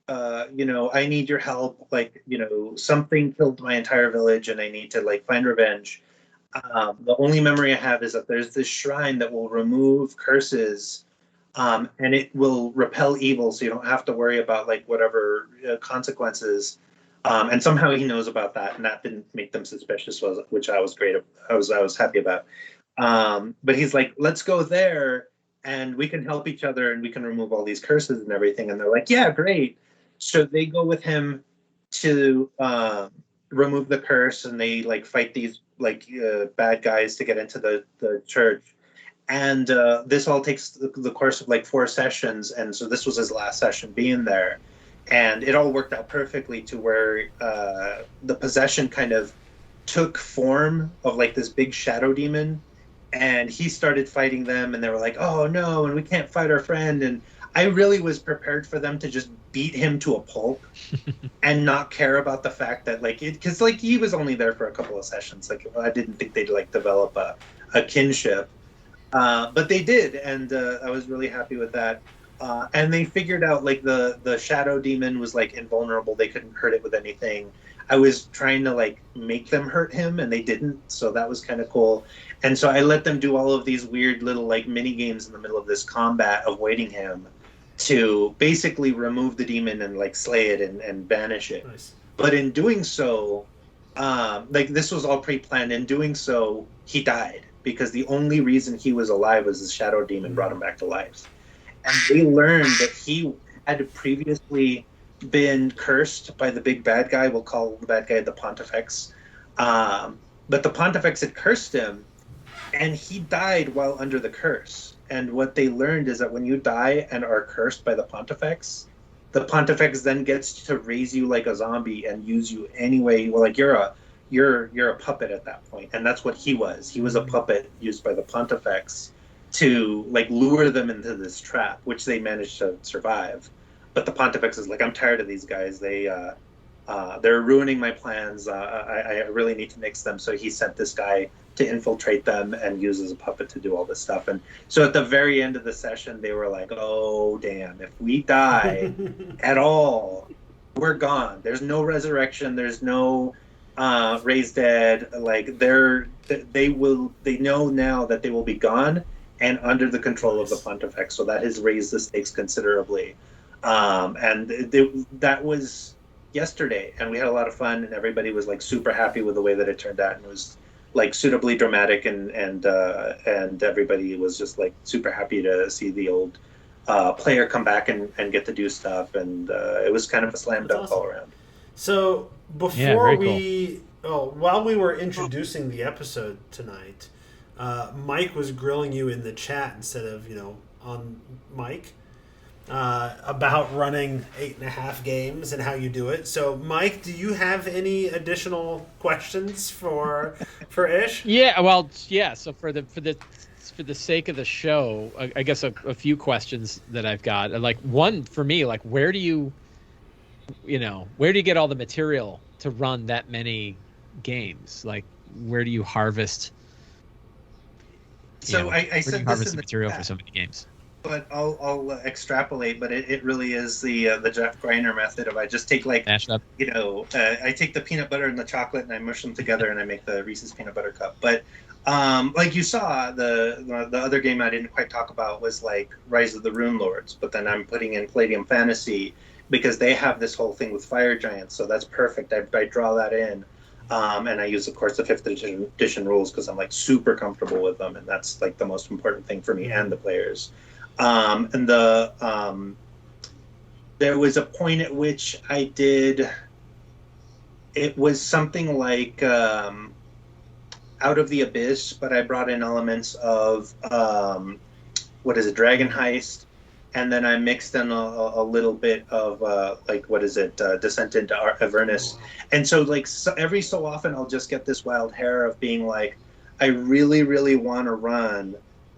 I need your help. Something killed my entire village and I need to like find revenge. The only memory I have is that there's this shrine that will remove curses, and it will repel evil. So you don't have to worry about like whatever consequences. And somehow he knows about that, and that didn't make them suspicious, which I was great. I was happy about. But he's like, let's go there, and we can help each other, and we can remove all these curses and everything. And they're like, yeah, great. So they go with him to remove the curse, and they like fight these bad guys to get into the church. And this all takes the course of like 4 sessions, and so this was his last session being there. And it all worked out perfectly to where the possession kind of took form of like this big shadow demon, and he started fighting them, and they were like, oh no, and we can't fight our friend. And I really was prepared for them to just beat him to a pulp and not care about the fact that because he was only there for a couple of sessions. I didn't think they'd like develop a kinship, but they did, and I was really happy with that. And they figured out like the shadow demon was like invulnerable. They couldn't hurt it with anything. I was trying to like make them hurt him, and they didn't. So that was kind of cool. And so I let them do all of these weird little like mini games in the middle of this combat, avoiding him, to basically remove the demon and like slay it and banish it. Nice. But in doing so, this was all pre-planned. In doing so, he died because the only reason he was alive was the shadow demon brought him back to life. and they learned that he had previously been cursed by the big bad guy. We'll call the bad guy the Pontifex. But the Pontifex had cursed him, and he died while under the curse. And what they learned is that when you die and are cursed by the Pontifex then gets to raise you like a zombie and use you anyway. Well, like you're a puppet at that point, and that's what he was. He was a puppet used by the Pontifex to like lure them into this trap, which they managed to survive. But the Pontifex is like, I'm tired of these guys. They're ruining my plans. I really need to nix them. So he sent this guy to infiltrate them and use as a puppet to do all this stuff. And so at the very end of the session, they were like, oh, damn, if we die at all, we're gone. There's no resurrection. There's no raised dead. Like they know now that they will be gone and under the control of the Pontifex. So that has raised the stakes considerably. That was yesterday, and we had a lot of fun, and everybody was like super happy with the way that it turned out, and it was like suitably dramatic, and everybody was just like super happy to see the old player come back and get to do stuff, and it was kind of a slam dunk all around. So before while we were introducing the episode tonight, Mike was grilling you in the chat instead of on mic. About running 8.5 games and how you do it. So, Mike, do you have any additional questions for Ish? Yeah, well, yeah. So for the sake of the show, I guess a few questions that I've got. Like one for me, like where do you get all the material to run that many games? Like where do you harvest? So I said this in the material chat. For so many games. But I'll extrapolate. But it really is the Jeff Greiner method of I just take like Mash up. I take the peanut butter and the chocolate and I mush them together and I make the Reese's peanut butter cup. But like you saw, the other game I didn't quite talk about was like Rise of the Rune Lords. But then I'm putting in Palladium Fantasy because they have this whole thing with fire giants. So that's perfect. I draw that in. And I use, of course, the 5th edition rules because I'm like super comfortable with them, and that's like the most important thing for me and the players. There was a point at which I did. It was something like Out of the Abyss, but I brought in elements of Dragon Heist, and then I mixed in a little bit of Descent into Avernus. And so every so often I'll just get this wild hair of being like, I really, really want to run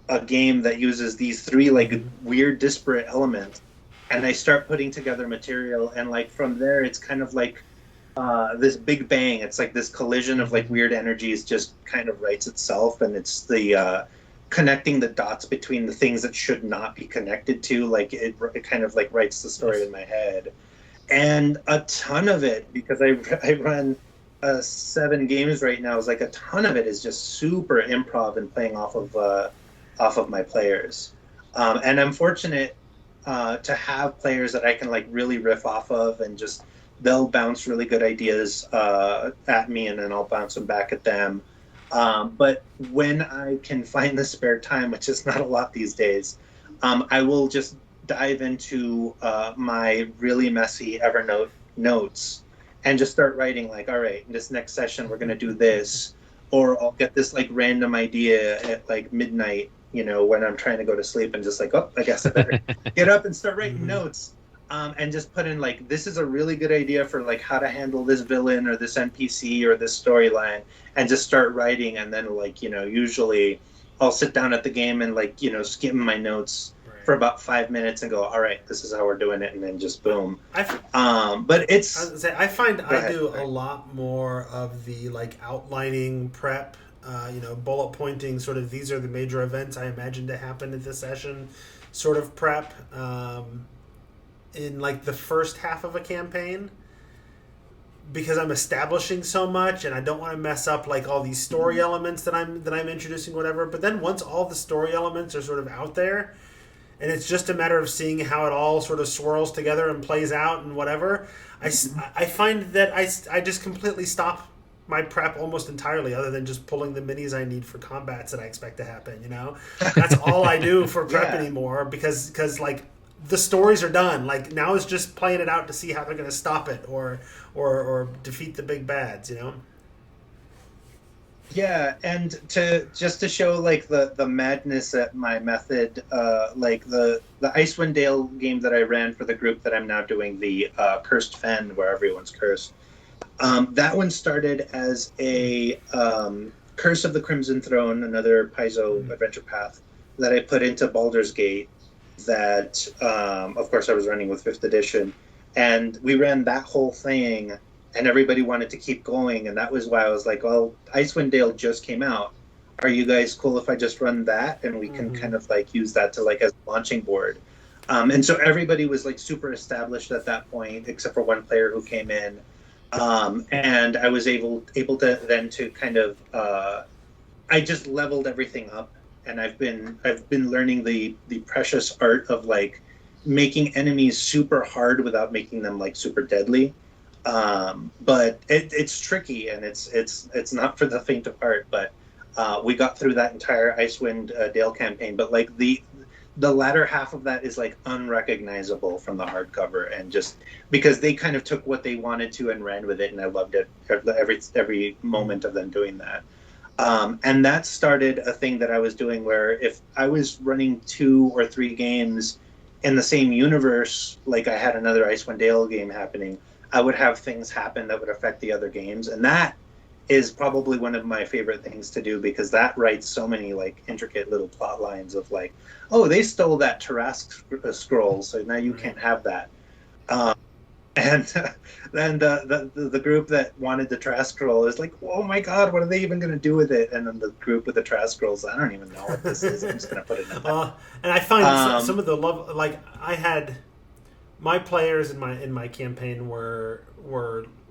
a game that uses these 3 like weird disparate elements, and I start putting together material, and like from there it's kind of like this big bang. It's like this collision of like weird energies just kind of writes itself, and it's the connecting the dots between the things that should not be connected to, like it kind of like writes the story in my head. And a ton of it, because I run 7 games right now, is like a ton of it is just super improv and playing off of my players. And I'm fortunate to have players that I can like really riff off of, and just they'll bounce really good ideas at me, and then I'll bounce them back at them. But when I can find the spare time, which is not a lot these days, I will just dive into my really messy Evernote notes and just start writing like, all right, in this next session we're going to do this, or I'll get this like random idea at like midnight, when I'm trying to go to sleep, and just like, oh, I guess I better get up and start writing notes. And just put in like, this is a really good idea for like how to handle this villain or this NPC or this storyline, and just start writing. And then like, usually I'll sit down at the game and like, skim my notes for about 5 minutes and go, all right, this is how we're doing it. And then just boom. But it's, I find I do a lot more of the like outlining prep, bullet pointing sort of, these are the major events I imagine to happen at this session sort of prep. In like the first half of a campaign, because I'm establishing so much and I don't want to mess up like all these story elements that I'm introducing, whatever. But then once all the story elements are sort of out there, and it's just a matter of seeing how it all sort of swirls together and plays out and whatever, I find that I just completely stop my prep almost entirely, other than just pulling the minis I need for combats that I expect to happen. That's all I do for prep anymore because like the stories are done. Like now it's just playing it out to see how they're going to stop it or defeat the big bads. Yeah, and to show like the madness at my method, like the Icewind Dale game that I ran for the group that I'm now doing, the Cursed Fen, where everyone's cursed. That one started as a Curse of the Crimson Throne, another Paizo adventure path that I put into Baldur's Gate. That of course I was running with 5th edition, and we ran that whole thing. And everybody wanted to keep going, and that was why I was like, well, Icewind Dale just came out. Are you guys cool if I just run that? And we can kind of like use that to like as a launching board. And so everybody was like super established at that point, except for one player who came in. And I was able to then to kind of, I just leveled everything up. And I've been learning the precious art of like making enemies super hard without making them like super deadly. But it's tricky, and it's not for the faint of heart. But we got through that entire Icewind Dale campaign. But like the latter half of that is like unrecognizable from the hardcover, and just because they kind of took what they wanted to and ran with it, and I loved it every moment of them doing that. And that started a thing that I was doing where if I was running 2 or 3 games in the same universe, like I had another Icewind Dale game happening, I would have things happen that would affect the other games. And that is probably one of my favorite things to do, because that writes so many like intricate little plot lines of like, oh, they stole that Tarask scroll, so now you can't have that. And then the group that wanted the Tarask scroll is like, oh my god, what are they even going to do with it? And then the group with the Tarask scrolls, I don't even know what this is. I'm just going to put it in there. And I find some of the love, like I had my players in my campaign were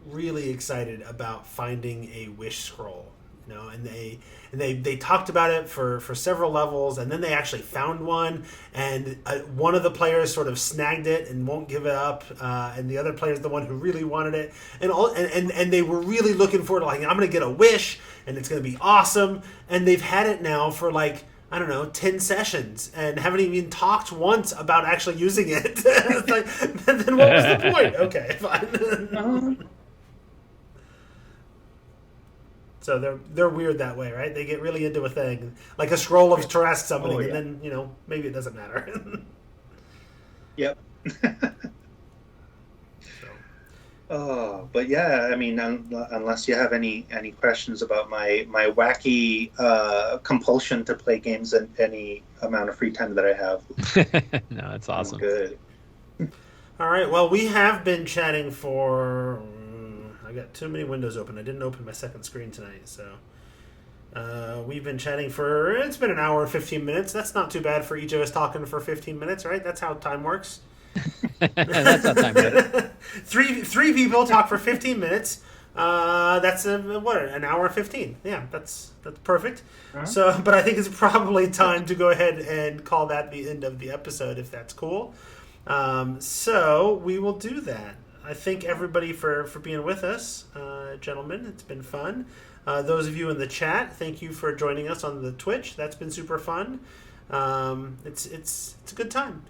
really excited about finding a wish scroll, and they talked about it for several levels, and then they actually found one, and one of the players sort of snagged it and won't give it up, and the other player is the one who really wanted it, and they were really looking forward to like, I'm gonna get a wish and it's gonna be awesome, and they've had it now for like, I don't know, 10 sessions and haven't even talked once about actually using it. It's like, then what was the point? Okay, fine. So they're weird that way, right? They get really into a thing, like a scroll of Tarask summoning, and then, maybe it doesn't matter. Yep. But yeah, I mean, unless you have any questions about my wacky compulsion to play games in any amount of free time that I have. No, that's awesome. I'm good. All right. Well, we have been chatting for. I got too many windows open. I didn't open my second screen tonight, so we've been chatting for. It's been an hour and 15 minutes. That's not too bad for each of us talking for 15 minutes, right? That's how time works. That's not time yet. Three people talk for 15 minutes. That's an hour and 15. Yeah, that's perfect. Uh-huh. So, but I think it's probably time to go ahead and call that the end of the episode, if that's cool. So we will do that. I thank everybody for being with us, gentlemen. It's been fun. Those of you in the chat, thank you for joining us on the Twitch. That's been super fun. It's a good time.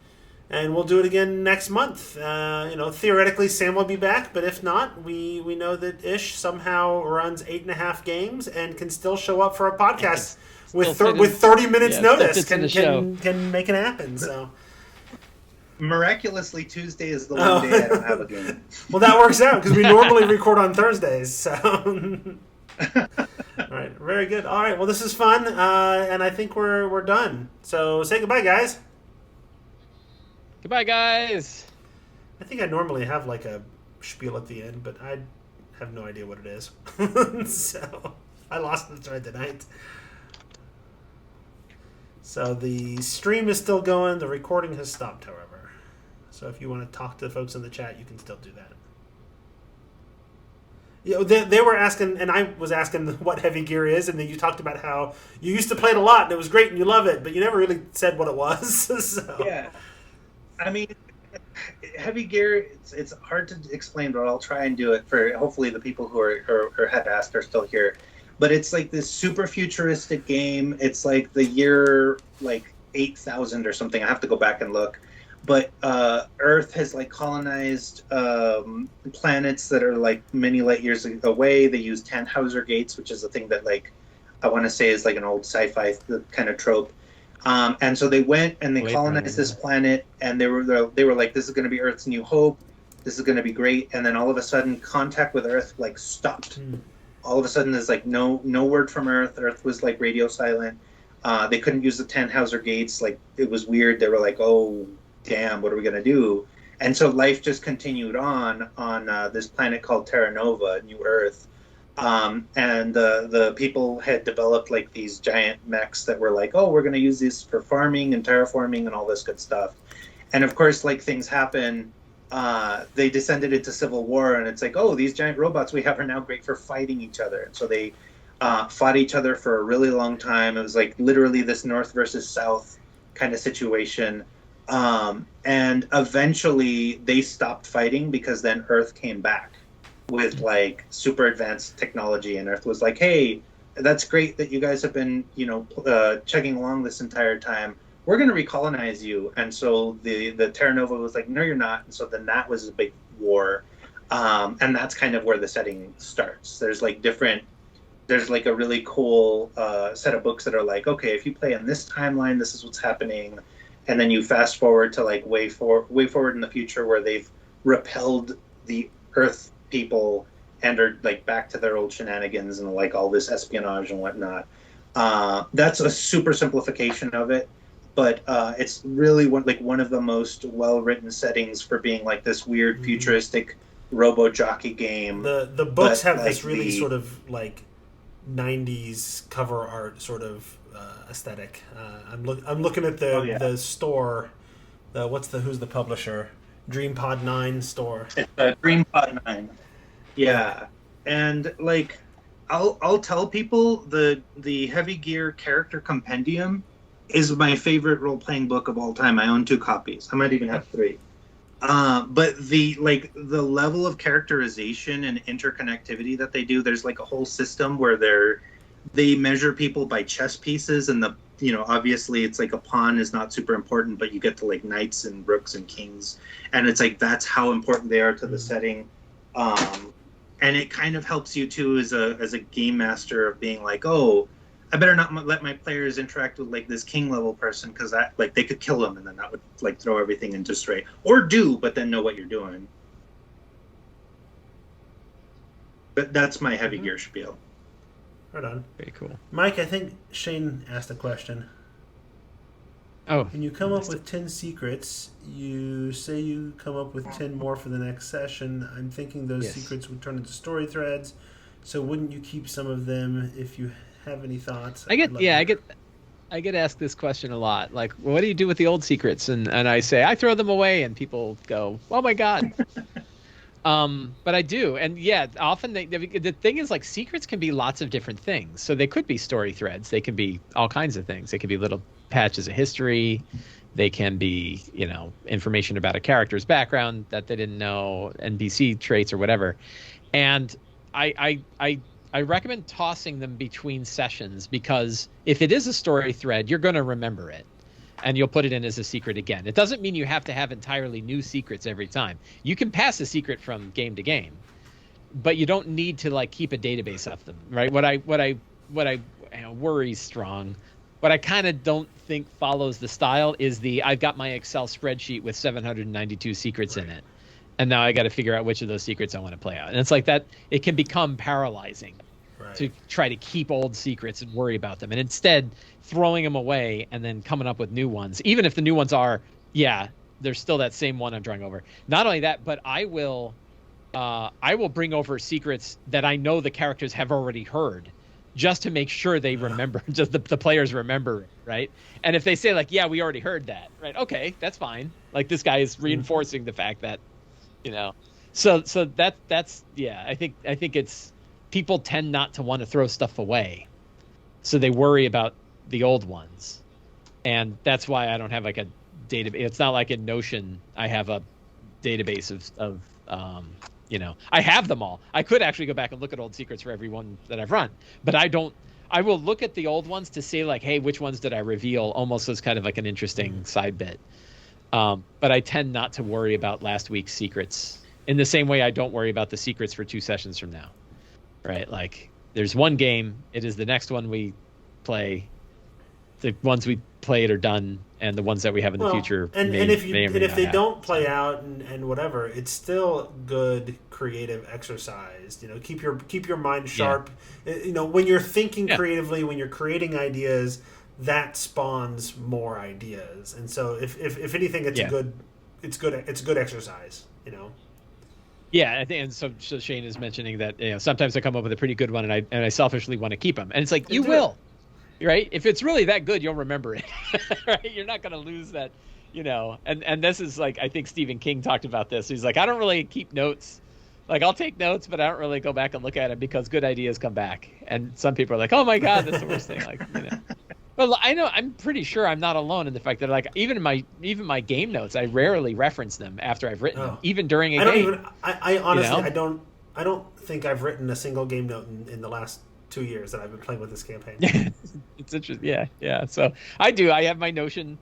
And we'll do it again next month. Theoretically, Sam will be back, but if not, we know that Ish somehow runs 8.5 games and can still show up for a podcast with 30 minutes notice. Can make it happen. So miraculously, Tuesday is the one day I don't have a game. Well, that works out because we normally record on Thursdays. So. All right, very good. All right, well, this is fun, and I think we're done. So say goodbye, guys. Goodbye, guys. I think I normally have like a spiel at the end, but I have no idea what it is. So I lost the thread tonight. So the stream is still going. The recording has stopped, however. So if you want to talk to the folks in the chat, you can still do that. They were asking, and I was asking what Heavy Gear is, and then you talked about how you used to play it a lot, and it was great, and you love it, but you never really said what it was. So. Yeah. I mean, Heavy Gear, it's hard to explain, but I'll try and do it for hopefully the people who are had asked are still here. But it's like this super futuristic game. It's like the year like 8,000 or something. I have to go back and look. But Earth has like colonized planets that are like many light years away. They use Tannhauser gates, which is a thing that like I want to say is like an old sci-fi kind of trope. And so they went and they colonized this planet, and they were like, this is going to be Earth's new hope. This is going to be great. And then all of a sudden, contact with Earth like stopped. All of a sudden, there's like no word from Earth. Earth was like radio silent. They couldn't use the Tannhauser gates. Like it was weird. They were like, oh damn, what are we going to do? And so life just continued on this planet called Terra Nova, New Earth. And the people had developed like these giant mechs that were like, oh, we're going to use these for farming and terraforming and all this good stuff. And of course, like things happen, they descended into civil war, and it's like, oh, these giant robots we have are now great for fighting each other. And so they fought each other for a really long time. It was like literally this North versus South kind of situation. And eventually they stopped fighting because then Earth came back with like super advanced technology, and Earth was like, hey, that's great that you guys have been, chugging along this entire time. We're going to recolonize you. And so the Terra Nova was like, no, you're not. And so then that was a big war. And that's kind of where the setting starts. There's like a really cool set of books that are like, okay, if you play in this timeline, this is what's happening. And then you fast forward to like way forward in the future where they've repelled the Earth people and are like back to their old shenanigans and like all this espionage and whatnot. That's a super simplification of it, but it's really one of the most well-written settings for being like this weird futuristic robo jockey game. The books have like this really sort of like 90s cover art sort of aesthetic. I'm looking at the store. Who's the publisher? DreamPod 9 store. It's DreamPod 9. Yeah, and like I'll tell people the Heavy Gear Character Compendium is my favorite role playing book of all time. I own 2 copies. I might even have 3. But the level of characterization and interconnectivity that they do, there's like a whole system where they measure people by chess pieces, and obviously it's like a pawn is not super important, but you get to like knights and rooks and kings, and it's like that's how important they are to the setting. And it kind of helps you too as a game master of being like, oh, I better not let my players interact with like this king level person, because that like they could kill them, and then that would like throw everything into disarray. Or but then know what you're doing. But that's my Heavy Gear spiel. Right on. Very cool. Mike, I think Shane asked a question. Oh. When you come up with 10 secrets, you say you come up with 10 more for the next session. I'm thinking those secrets would turn into story threads. So wouldn't you keep some of them if you have any thoughts? I get asked this question a lot. Like, well, what do you do with the old secrets? And I say, I throw them away, and people go, oh my God. But I do. And yeah, often the thing is like secrets can be lots of different things. So they could be story threads. They can be all kinds of things. They can be little patches of history. They can be, information about a character's background that they didn't know, NPC traits or whatever. And I recommend tossing them between sessions, because if it is a story thread, you're going to remember it. And you'll put it in as a secret again. It doesn't mean you have to have entirely new secrets every time. You can pass a secret from game to game, but you don't need to like keep a database of them, right? What I worry strong, what I kind of don't think follows the style is I've got my Excel spreadsheet with 792 secrets in it, and now I got to figure out which of those secrets I want to play out. And it's like that. It can become paralyzing. Right. To try to keep old secrets and worry about them, and instead throwing them away and then coming up with new ones, even if the new ones are, there's still that same one I'm drawing over. Not only that, but I will bring over secrets that I know the characters have already heard, just to make sure they remember, just the players remember, right? And if they say like, yeah, we already heard that, right? Okay, that's fine. Like this guy is reinforcing the fact that, so that's I think it's. People tend not to want to throw stuff away, so they worry about the old ones, and that's why I don't have like a database. It's not like in Notion I have a database of I have them all. I could actually go back and look at old secrets for every one that I've run, but I don't. I will look at the old ones to say like, hey, which ones did I reveal? Almost as kind of like an interesting side bit. But I tend not to worry about last week's secrets in the same way I don't worry about the secrets for 2 sessions from now, right? Like there's one game. It is the next one we play. The ones we played are done, and the ones that we have in the future and if they don't play out and whatever, it's still good creative exercise. Keep your mind sharp. Yeah. When you're thinking creatively, when you're creating ideas, that spawns more ideas. And so if anything, it's a good exercise. Yeah, I think, and so Shane is mentioning that sometimes I come up with a pretty good one, and I selfishly want to keep them, and it's like you will. Right? If it's really that good, you'll remember it. Right? You're not going to lose that, And this is like, I think Stephen King talked about this. He's like, I don't really keep notes. Like, I'll take notes, but I don't really go back and look at it because good ideas come back. And some people are like, oh my God, that's the worst thing. Like, But I'm pretty sure I'm not alone in the fact that like even my game notes, I rarely reference them after I've written them, even during a game. I honestly, I don't think I've written a single game note in the last 2 years that I've been playing with this campaign. It's interesting. Yeah. So I do. I have my Notion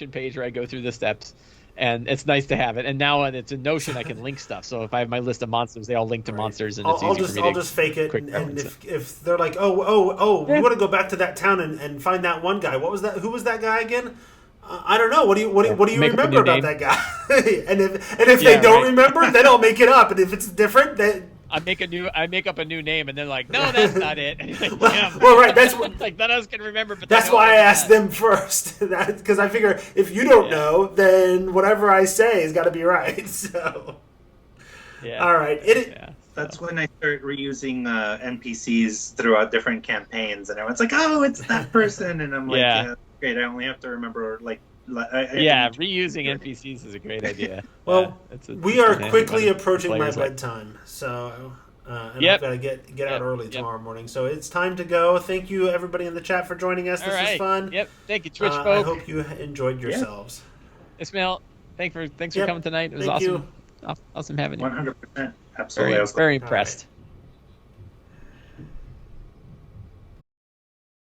page where I go through the steps, and it's nice to have it. And now when it's in Notion, I can link stuff. So if I have my list of monsters, they all link to monsters, and it's easy for me to. I'll just fake it. And if they're like, we want to go back to that town and find that one guy. What was that? Who was that guy again? I don't know. What do you remember about that guy? and if they don't remember, then I'll make it up. And if it's different, then I make up a new name, and they're like, "No, that's not it." And you're like, well, right. That's what like none of us can remember. But that's why I asked them first, because I figure if you don't know, then whatever I say has got to be right. So, all right. That's when I start reusing NPCs throughout different campaigns, and everyone's like, "Oh, it's that person," and I'm like, "Yeah, great. I only have to remember like." Reusing NPCs is a great idea. Well, we are quickly approaching my bedtime, so and I've got to get out early tomorrow morning. So it's time to go. Thank you, everybody in the chat, for joining us. This was fun. Yep. Thank you, Twitch folk. I hope you enjoyed yourselves. Ismail, thanks for coming tonight. It was awesome. Awesome having you. 100%. Absolutely. Very impressed.